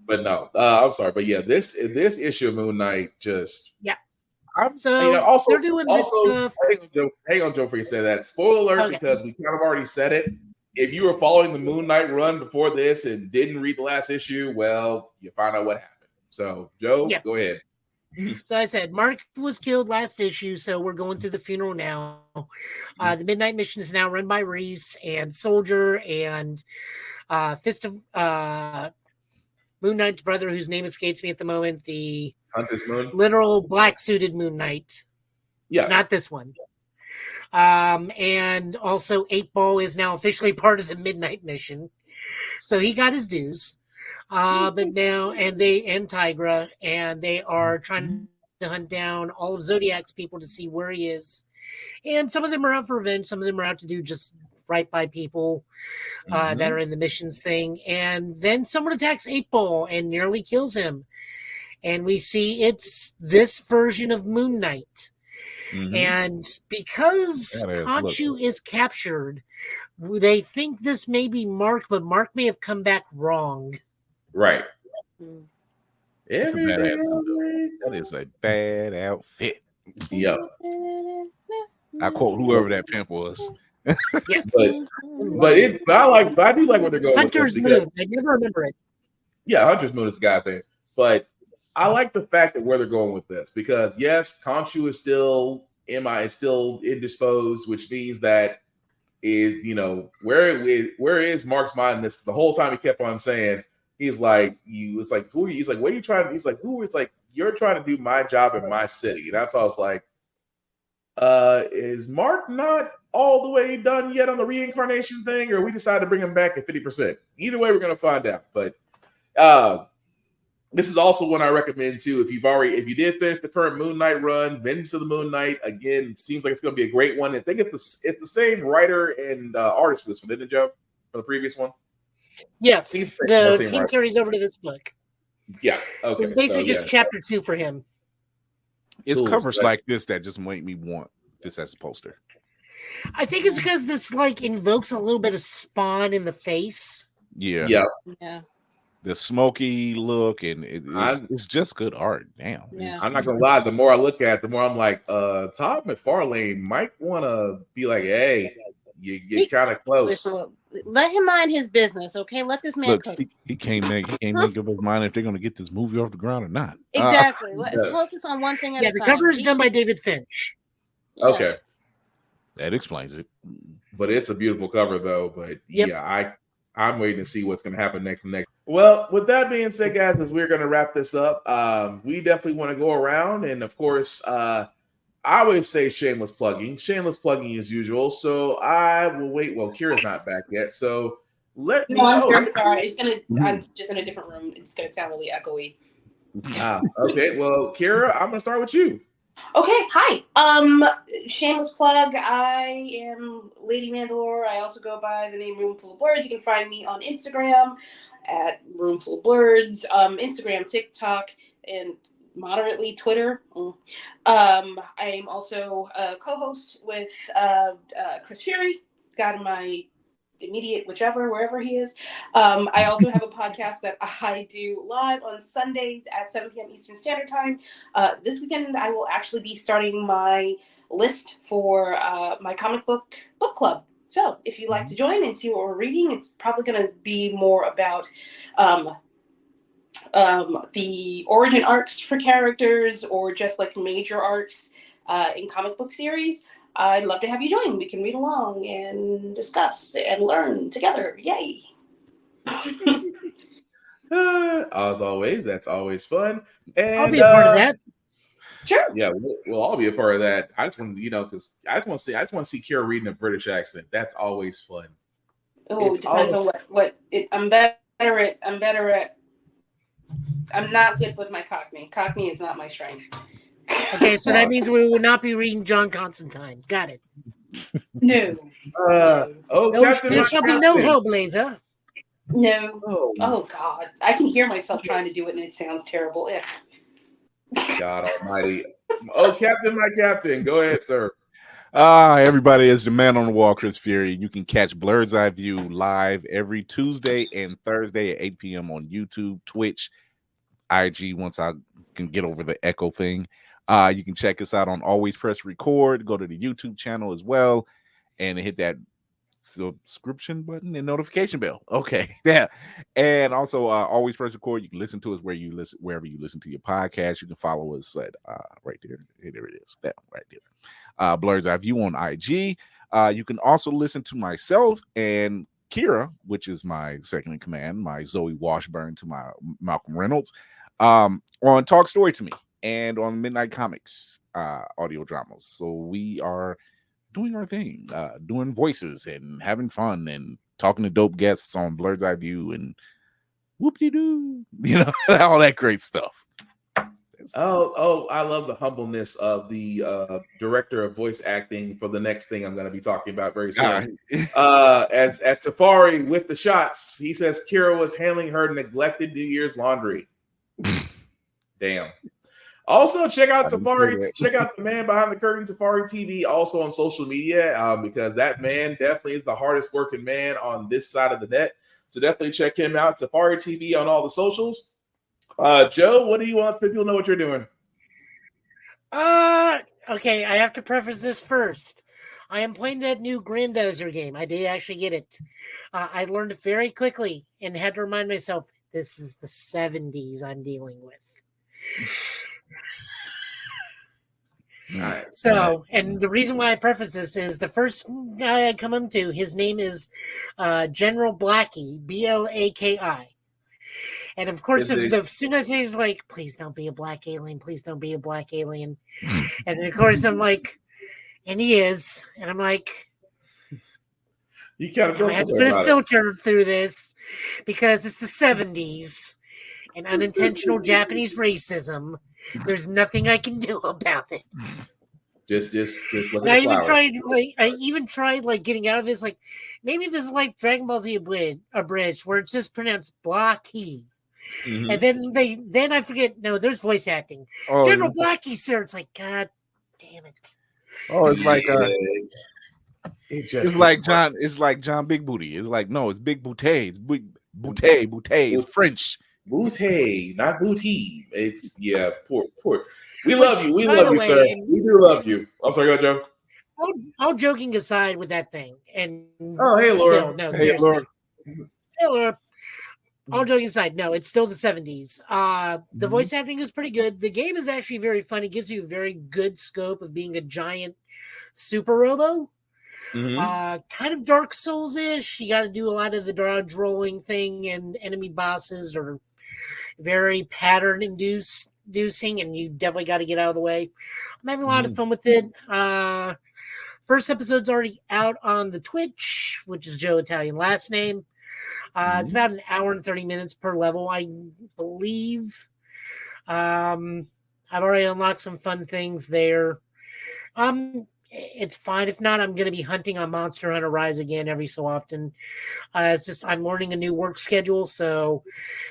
A: but no, I'm sorry, but yeah, this issue of Moon Knight just
B: So
A: also
B: they're doing this stuff.
A: Hang on, Joe, before you say that. Spoiler alert, because we kind of already said it. If you were following the Moon Knight run before this and didn't read the last issue, well, you find out what happened. So, Joe, go ahead.
B: So I said, Mark was killed last issue, so we're going through the funeral now. The Midnight Mission is now run by Reese and Soldier and Fist of Moon Knight's brother, whose name escapes me at the moment, the
A: Hunter's Moon,
B: literal black-suited Moon Knight.
A: Yeah.
B: Not this one. And also 8-Ball is now officially part of the Midnight Mission. So he got his dues. But now, and Tigra, and they are trying to hunt down all of Zodiac's people to see where he is. And some of them are out for revenge. Some of them are out to do just right by people that are in the missions thing. And then someone attacks 8-Ball and nearly kills him. And we see it's this version of Moon Knight. And because Khonshu is captured, they think this may be Mark, but Mark may have come back wrong.
A: Right.
D: That's a badass outfit. That is a bad outfit.
A: Yep.
D: I quote whoever that pimp was.
B: Yes.
A: But I do like what they're going
B: Hunter's
A: with.
B: Moon. I never remember it.
A: Yeah, Hunter's Moon is the guy thing. But I like the fact that where they're going with this, because yes, Khonshu is still indisposed, which means that is, where is Mark's mind in this? The whole time he kept on saying, he's like, it's like, who are you? He's like, what are you trying to? He's like, who? It's like, you're trying to do my job in my city. And that's all. I was like, is Mark not all the way done yet on the reincarnation thing, or we decided to bring him back at 50%? Either way, we're gonna find out. But this is also one I recommend too. If you did finish the current Moon Knight run, Vengeance of the Moon Knight, again, seems like it's gonna be a great one. I think it's the same writer and artist for this one, didn't it, Joe? For the previous one?
B: Yes, the team carries over to this book.
A: Yeah, okay.
B: It's basically just chapter 2 for him.
D: It's covers like this that just make me want this as a poster.
B: I think it's because this like invokes a little bit of Spawn in the face.
D: Yeah.
G: Yeah.
D: The smoky look, and it's just good art. Damn.
G: Yeah.
A: I'm not gonna lie. The more I look at it, the more I'm like, Todd McFarlane might want to be like, hey, you kind of close.
P: Listen, let him mind his business, okay? Let this man
D: Look,
P: cook.
D: he can't make up his mind if they're gonna get this movie off the ground or not.
P: Exactly. Let's focus on one thing at a
B: the
P: time.
B: cover is done by David Finch.
P: Yeah.
A: Okay,
D: that explains it.
A: But it's a beautiful cover, though. But yeah, I'm waiting to see what's going to happen next. Well, with that being said, guys, as we're going to wrap this up, we definitely want to go around, and of course, I always say shameless plugging as usual. So I will wait. Well, Kira's not back yet, so let me.
G: I'm sorry. It's gonna. I'm just in a different room. It's gonna sound really echoey.
A: Okay. Well, Kira, I'm going to start with you.
G: Okay, hi. Shameless plug. I am Lady Mandalore. I also go by the name Roomful of Blurs. You can find me on Instagram at Roomful of Blurs. Instagram, TikTok, and moderately Twitter. I am also a co-host with Chris Fury. Got my immediate wherever he is. I also have a podcast that I do live on Sundays at 7 p.m. Eastern Standard Time. This weekend I will actually be starting my list for my comic book club. So if you'd like to join and see what we're reading, it's probably going to be more about the origin arcs for characters or just like major arcs in comic book series. I'd love to have you join. We can read along and discuss and learn together. Yay!
A: As always, that's always fun. And
B: I'll be a part of that.
G: Sure.
A: Yeah, we'll all be a part of that. I just want because I just want to see Kira reading a British accent. That's always fun.
G: Oh, it depends on what. I'm better at. I'm not good with my Cockney. Cockney is not my strength.
B: Okay, so that means we will not be reading John Constantine. Got it.
G: No.
B: There shall be no Hellblazer.
G: No. Oh God, I can hear myself trying to do it, and it sounds terrible.
A: God Almighty. Oh, Captain, my Captain, go ahead, sir.
D: Everybody, is the man on the wall, Chris Fury. You can catch Blur's Eye View live every Tuesday and Thursday at 8 p.m. on YouTube, Twitch, IG. Once I can get over the echo thing. You can check us out on Always Press Record. Go to the YouTube channel as well and hit that subscription button and notification bell. Okay. Yeah. And also Always Press Record. You can listen to us wherever you listen to your podcast. You can follow us at right there. There it is. That right there. Blur's Eye View on IG. You can also listen to myself and Kira, which is my second in command, my Zoe Washburn to my Malcolm Reynolds, on Talk Story to Me. And on Midnight Comics audio dramas. So we are doing our thing, doing voices and having fun and talking to dope guests on Blur's Eye View and whoop-de-doo, all that great stuff.
A: Oh, I love the humbleness of the director of voice acting for the next thing I'm going to be talking about very soon. As Safari with the shots, he says Kira was handling her neglected New Year's laundry. Damn. Also, check out Safari. Check out the man behind the curtain, Safari TV, also on social media, because that man definitely is the hardest working man on this side of the net. So definitely check him out, Safari TV, on all the socials. Joe, what do you want people to know what you're doing?
B: Okay, I have to preface this first. I am playing that new Grandozer game. I did actually get it. I learned it very quickly and had to remind myself this is the 70s I'm dealing with. So, and the reason why I preface this is the first guy I come into, his name is General Blackie, Blaki. And of course, as soon as he's like, please don't be a black alien, please don't be a black alien. And of course, I'm like, and he is. And I'm like,
A: you can't
B: I have to put a filter through this because it's the 70s and unintentional Japanese racism. There's nothing I can do about it.
A: Just look at
B: I
A: even
B: tried getting out of this. Like, maybe this is like Dragon Ball Z abridged, where it's just pronounced Blackie. Mm-hmm. And then I forget. No, there's voice acting. General Blackie, sir. It's like, God damn it.
D: Oh, it's like
A: It just
D: it's like John Big Booty. It's like, no, it's Big Booty. It's big Booty. It's French.
A: Booty, not booty. It's poor. We love you. We
B: by
A: love
B: the
A: you,
B: way,
A: sir. We do love you. I'm sorry, go, Joe.
B: All joking aside with that thing, and
A: Oh, hey, Laura.
B: still, no,
A: Hey,
B: seriously.
A: Laura.
B: Hey, Laura. All joking aside, no, it's still the 70s. The voice acting is pretty good. The game is actually very fun. It gives you a very good scope of being a giant super robo. Kind of Dark Souls-ish. You got to do a lot of the dodge rolling thing, and enemy bosses are very pattern inducing, and you definitely got to get out of the way. I'm having a lot of fun with it. First episode's already out on the Twitch, which is Joe Italian last name. It's about an hour and 30 minutes per level, I believe. I've already unlocked some fun things there. It's fine. If not, I'm going to be hunting on Monster Hunter Rise again every so often. It's just I'm learning a new work schedule, so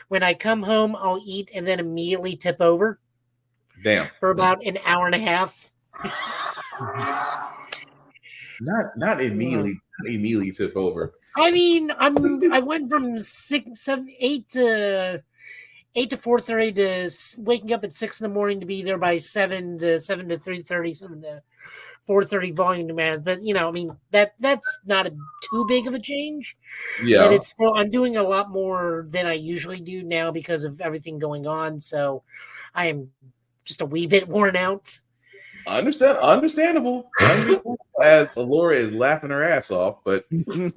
B: when I come home, I'll eat and then immediately tip over.
A: Damn.
B: For about an hour and a half.
A: Not immediately tip over.
B: I mean, I went from 8 to 4:30 to waking up at 6 in the morning to be there by 7 to 3:30, 7 to 4:30 volume demands. But I mean that's not too big of a change.
A: Yeah.
B: But it's still I'm doing a lot more than I usually do now because of everything going on. So I am just a wee bit worn out.
A: Understandable. As Laura is laughing her ass off, but
B: she's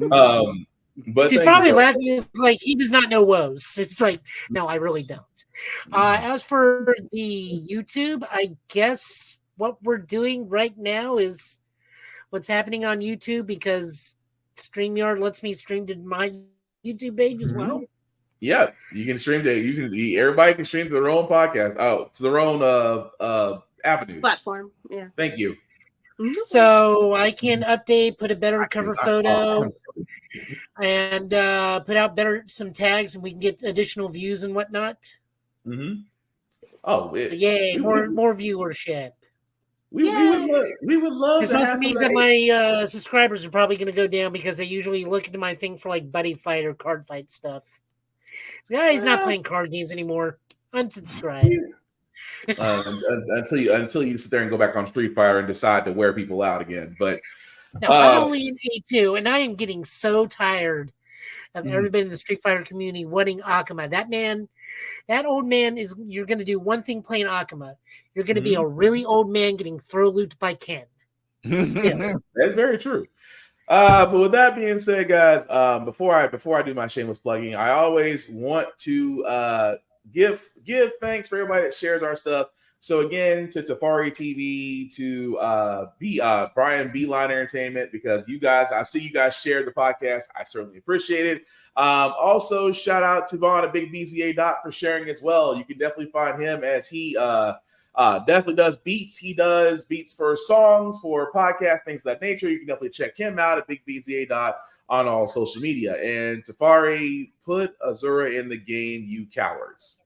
B: probably laughing. It's like he does not know woes. It's like, no, I really don't. As for the YouTube, I guess what we're doing right now is what's happening on YouTube because StreamYard lets me stream to my YouTube page as well.
A: Yeah, you can stream to everybody can stream to their own podcast. Oh, to their own avenues.
G: Platform. Yeah.
A: Thank you.
B: So I can update, put a better cover photo, and put out some tags, and we can get additional views and whatnot.
A: Oh,
B: so yay! More viewership.
A: We would love.
B: This also means that my subscribers are probably going to go down because they usually look into my thing for like buddy fight or card fight stuff. This guy's not playing card games anymore. Unsubscribe.
A: Until you sit there and go back on Street Fighter and decide to wear people out again. But
B: no, I'm only in A2, and I am getting so tired of everybody in the Street Fighter community wanting Akuma. That old man you're going to do one thing playing Akuma. You're going to be a really old man getting throw looped by Ken.
A: That's very true. But with that being said, guys, before I do my shameless plugging, I always want to give thanks for everybody that shares our stuff. So again, to Tafari TV, to Brian Beeline Entertainment, because you guys, I see you guys share the podcast. I certainly appreciate it. Also, shout out to Vaughn at Big BZA Doc for sharing as well. You can definitely find him as he definitely does beats. He does beats for songs, for podcasts, things of that nature. You can definitely check him out at Big BZA Doc on all social media. And Tafari, put Azura in the game, you cowards.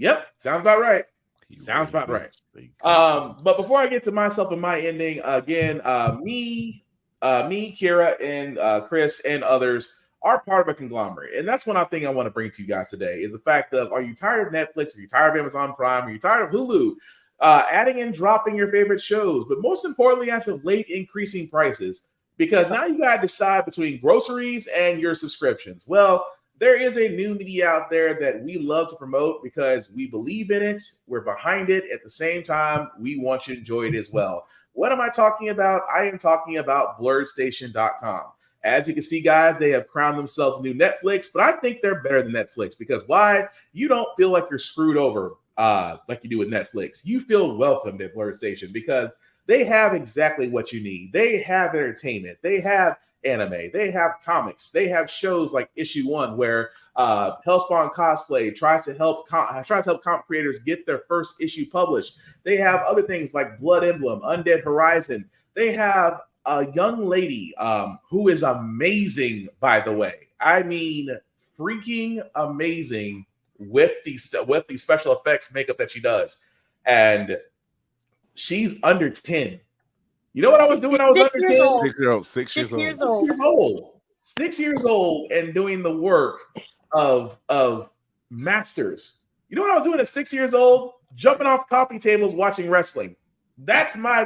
A: Yep, sounds about right. Sounds about right. But before I get to myself and my ending, again, me, Kira, and Chris and others are part of a conglomerate. And that's one thing I want to bring to you guys today is the fact of, are you tired of Netflix? Are you tired of Amazon Prime? Are you tired of Hulu? Adding and dropping your favorite shows, but most importantly, as of late, increasing prices. Because now you got to decide between groceries and your subscriptions. Well, there is a new media out there that we love to promote because we believe in it. We're behind it. At the same time, we want you to enjoy it as well. What am I talking about? I am talking about blurredstation.com. As you can see, guys, they have crowned themselves new Netflix, but I think they're better than Netflix because why? You don't feel like you're screwed over like you do with Netflix. You feel welcomed at Blurred Station because they have exactly what you need. They have entertainment. They have anime. They have comics. They have shows like Issue 1 where Hellspawn Cosplay tries to help comic creators get their first issue published. They have other things like Blood Emblem, Undead Horizon. They have a young lady who is amazing, by the way. I mean, freaking amazing with the special effects makeup that she does. And she's under 10. You know what I was doing when I was under 10?
D: 6 years old.
A: 6 years old and doing the work of masters. You know what I was doing at 6 years old? Jumping off coffee tables watching wrestling. That's my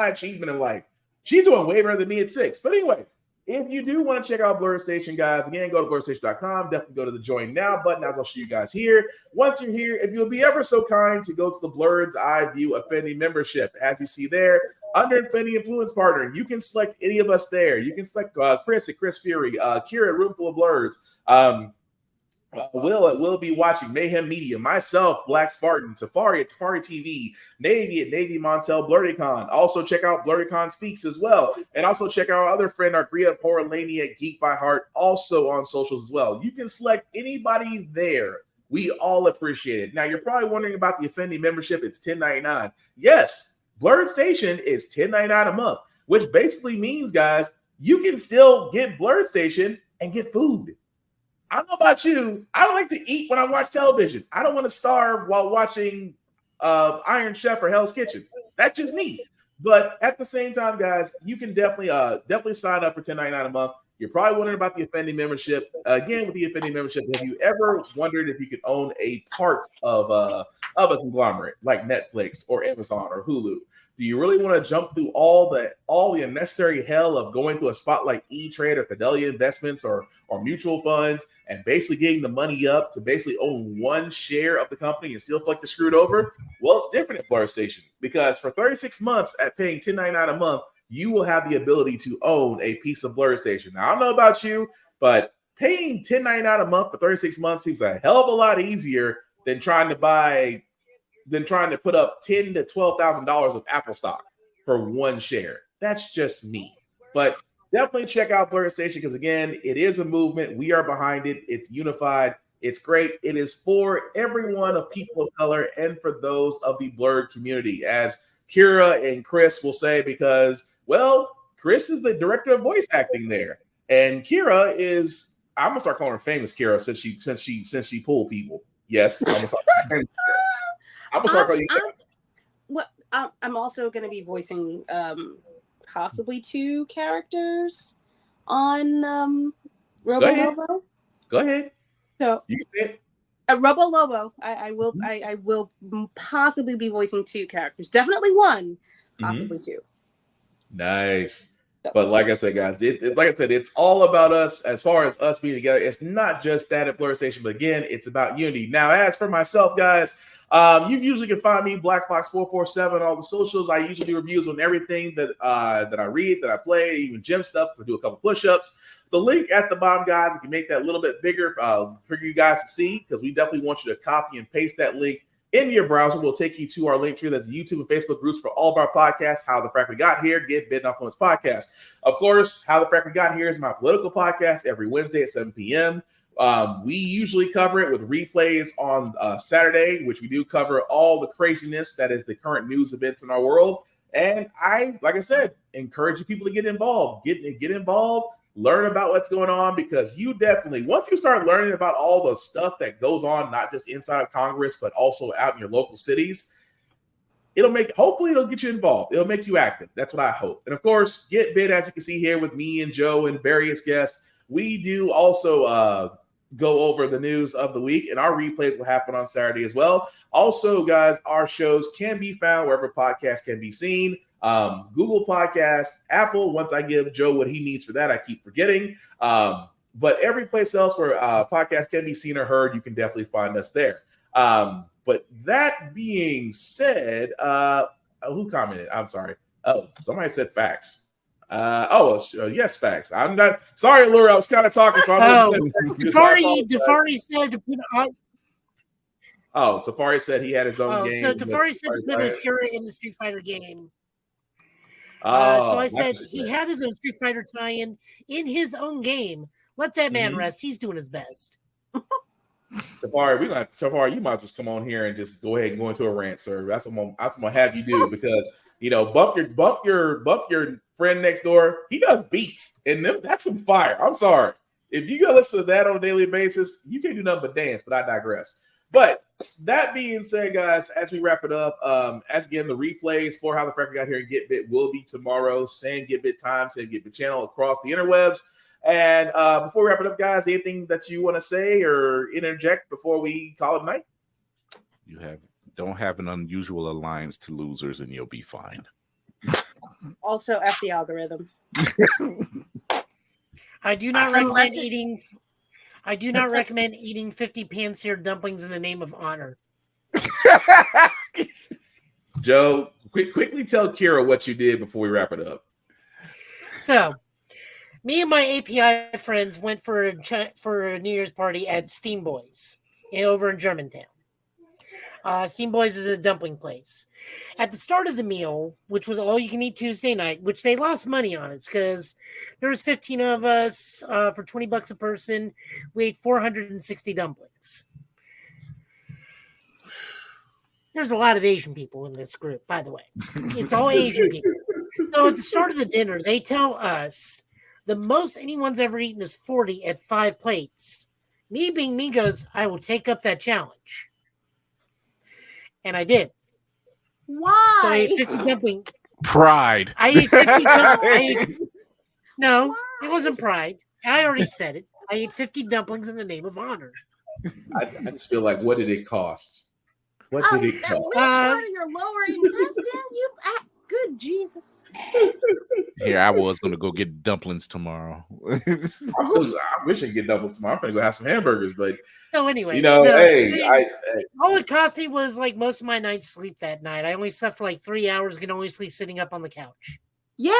A: achievement in life. She's doing way better than me at 6. But anyway, if you do want to check out Blurred Station, guys, again, go to blurredstation.com. Definitely go to the join now button, as I'll show you guys here. Once you're here, if you'll be ever so kind to go to the Blurred's Eye View Affinity membership, as you see there, under Infinity Influence Partner, you can select any of us there. You can select Chris at Chris Fury, Kira at Roomful of Blurs, Will be watching, Mayhem Media, myself, Black Spartan, Safari at Safari TV, Navy at Navy Montel, BlurryCon. Also check out BlurryCon Speaks as well. And also check out our other friend, our Gria Horror Lady at Geek by Heart, also on socials as well. You can select anybody there. We all appreciate it. Now, you're probably wondering about the Affinity membership. It's $10.99. Yes, Blurred Station is $10.99 a month, which basically means, guys, you can still get Blurred Station and get food. I don't know about you. I like to eat when I watch television. I don't want to starve while watching Iron Chef or Hell's Kitchen. That's just me. But at the same time, guys, you can definitely sign up for $10.99 a month. You're probably wondering about the Affinity membership. Again, with the Affinity membership, have you ever wondered if you could own a part of a conglomerate like Netflix or Amazon or Hulu? Do you really want to jump through all the unnecessary hell of going to a spot like E-Trade or Fidelity Investments or mutual funds and basically getting the money up to basically own one share of the company and still feel like you're screwed over? Well, it's different at Blurred Station, because for 36 months at paying $10.99 a month, you will have the ability to own a piece of Blurred Station. Now, I don't know about you, but paying $10.99 a month for 36 months seems a hell of a lot easier than trying to put up $10,000 to $12,000 of Apple stock for one share. That's just me. But definitely check out Blurred Station, because again, it is a movement. We are behind it. It's unified. It's great. It is for everyone of people of color and for those of the Blurred community, as Kira and Chris will say, because, well, Chris is the director of voice acting there, and Kira is, I'm gonna start calling her famous Kira since she pulled people. Yes, I'm gonna start calling you.
G: I'm also going to be voicing possibly 2 characters on Robo Lobo.
A: Go ahead.
G: So
A: you said
G: Robo Lobo. I will possibly be voicing 2 characters. Definitely 1, possibly 2.
A: Nice. But like I said, guys, it's all about us. As far as us being together, it's not just that at Blurred Station, but again, it's about unity. Now, as for myself, guys, you usually can find me Black Fox 447 on all the socials. I usually do reviews on everything that I read, that I play, even gym stuff. I do a couple push-ups. The link at the bottom, guys, if you make that a little bit bigger for you guys to see, because we definitely want you to copy and paste that link in your browser. We'll take you to our link tree. That's the YouTube and Facebook groups for all of our podcasts. How the Frack We Got Here, Get Bitten Off on this podcast. Of course, How the Frack We Got Here is my political podcast every Wednesday at 7 p.m. We usually cover it with replays on Saturday, which we do cover all the craziness that is the current news events in our world. And I, like I said, encourage you people to get involved. Get involved. Learn about what's going on, because you definitely, once you start learning about all the stuff that goes on, not just inside of Congress, but also out in your local cities, hopefully it'll get you involved. It'll make you active. That's what I hope. And of course, Get Bit, as you can see here with me and Joe and various guests, we do also go over the news of the week, and our replays will happen on Saturday as well. Also, guys, our shows can be found wherever podcasts can be seen. Google Podcasts, Apple. Once I give Joe what he needs for that, I keep forgetting. But every place else where podcasts can be seen or heard, you can definitely find us there. But that being said, who commented? I'm sorry. Oh, somebody said facts. Yes, facts. I'm not sorry, Laura. I was kind of talking, so I'm
B: Tafari said to put on.
A: Oh, Tafari said he had his own game.
B: So Tafari said to put a Fury in the Street Fighter game. So I said he had his own Street Fighter tie-in in his own game. Let that man rest. He's doing his best.
A: Tafari, you might just come on here and just go ahead and go into a rant, sir. That's what I'm gonna have you do, because bump your friend next door. He does beats, and that's some fire. I'm sorry. If you go listen to that on a daily basis, you can't do nothing but dance, but I digress. But that being said, guys, as we wrap it up, as again, the replays for How the Frecker Got Here and Get Bit will be tomorrow. Same Get Bit time, same Get Bit channel across the interwebs. And before we wrap it up, guys, anything that you want to say or interject before we call it a night?
D: Don't have an unusual alliance to losers, and you'll be fine.
G: Also, F the algorithm.
B: I do not recommend eating. I do not recommend eating 50 pan-seared dumplings in the name of honor.
A: Joe, quickly tell Kira what you did before we wrap it up.
B: So, me and my API friends went for a New Year's party at Steam Boys over in Germantown. Steam Boys is a dumpling place. At the start of the meal, which was all you can eat Tuesday night, which they lost money on, it's because there was 15 of us for $20 a person. We ate 460 dumplings. There's a lot of Asian people in this group, by the way. It's all Asian people. So at the start of the dinner, they tell us the most anyone's ever eaten is 40 at 5 plates. Me being me goes, I will take up that challenge. And I did.
P: Why?
B: So I ate 50 dumplings.
D: Pride.
B: I ate 50 dumplings. No, why? It wasn't pride. I already said it. I ate 50 dumplings in the name of honor.
A: I just feel like, what did it cost? What did it cost?
P: Part of your lower intestines? You good Jesus.
D: Here I was going to go get dumplings tomorrow.
A: I wish I could get dumplings tomorrow. I'm going to go have some hamburgers, but
B: so anyway,
A: all
B: it cost me was like most of my night's sleep that night. I only slept for like 3 hours, can only sleep sitting up on the couch.
P: Yeah.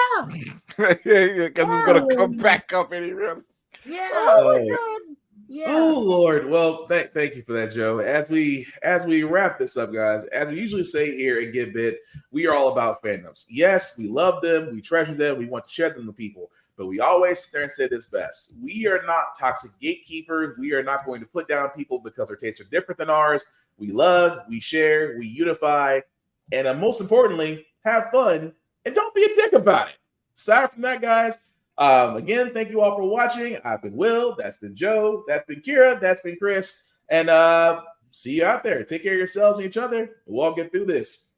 D: Because it's going to come back up any minute.
P: Yeah.
A: Oh my God.
P: Yeah.
A: Oh Lord. Well, thank you for that, Joe. As we wrap this up, guys, as we usually say here at Get Bit, we are all about fandoms. Yes, we love them, we treasure them, we want to share them with people, but we always sit there and say this best. We are not toxic gatekeepers. We are not going to put down people because their tastes are different than ours. We love, we share, we unify, and most importantly, have fun and don't be a dick about it. Aside from that, guys, again, thank you all for watching. I've been Will. That's been Joe. That's been Kira. That's been Chris. And see you out there. Take care of yourselves and each other. We'll all get through this.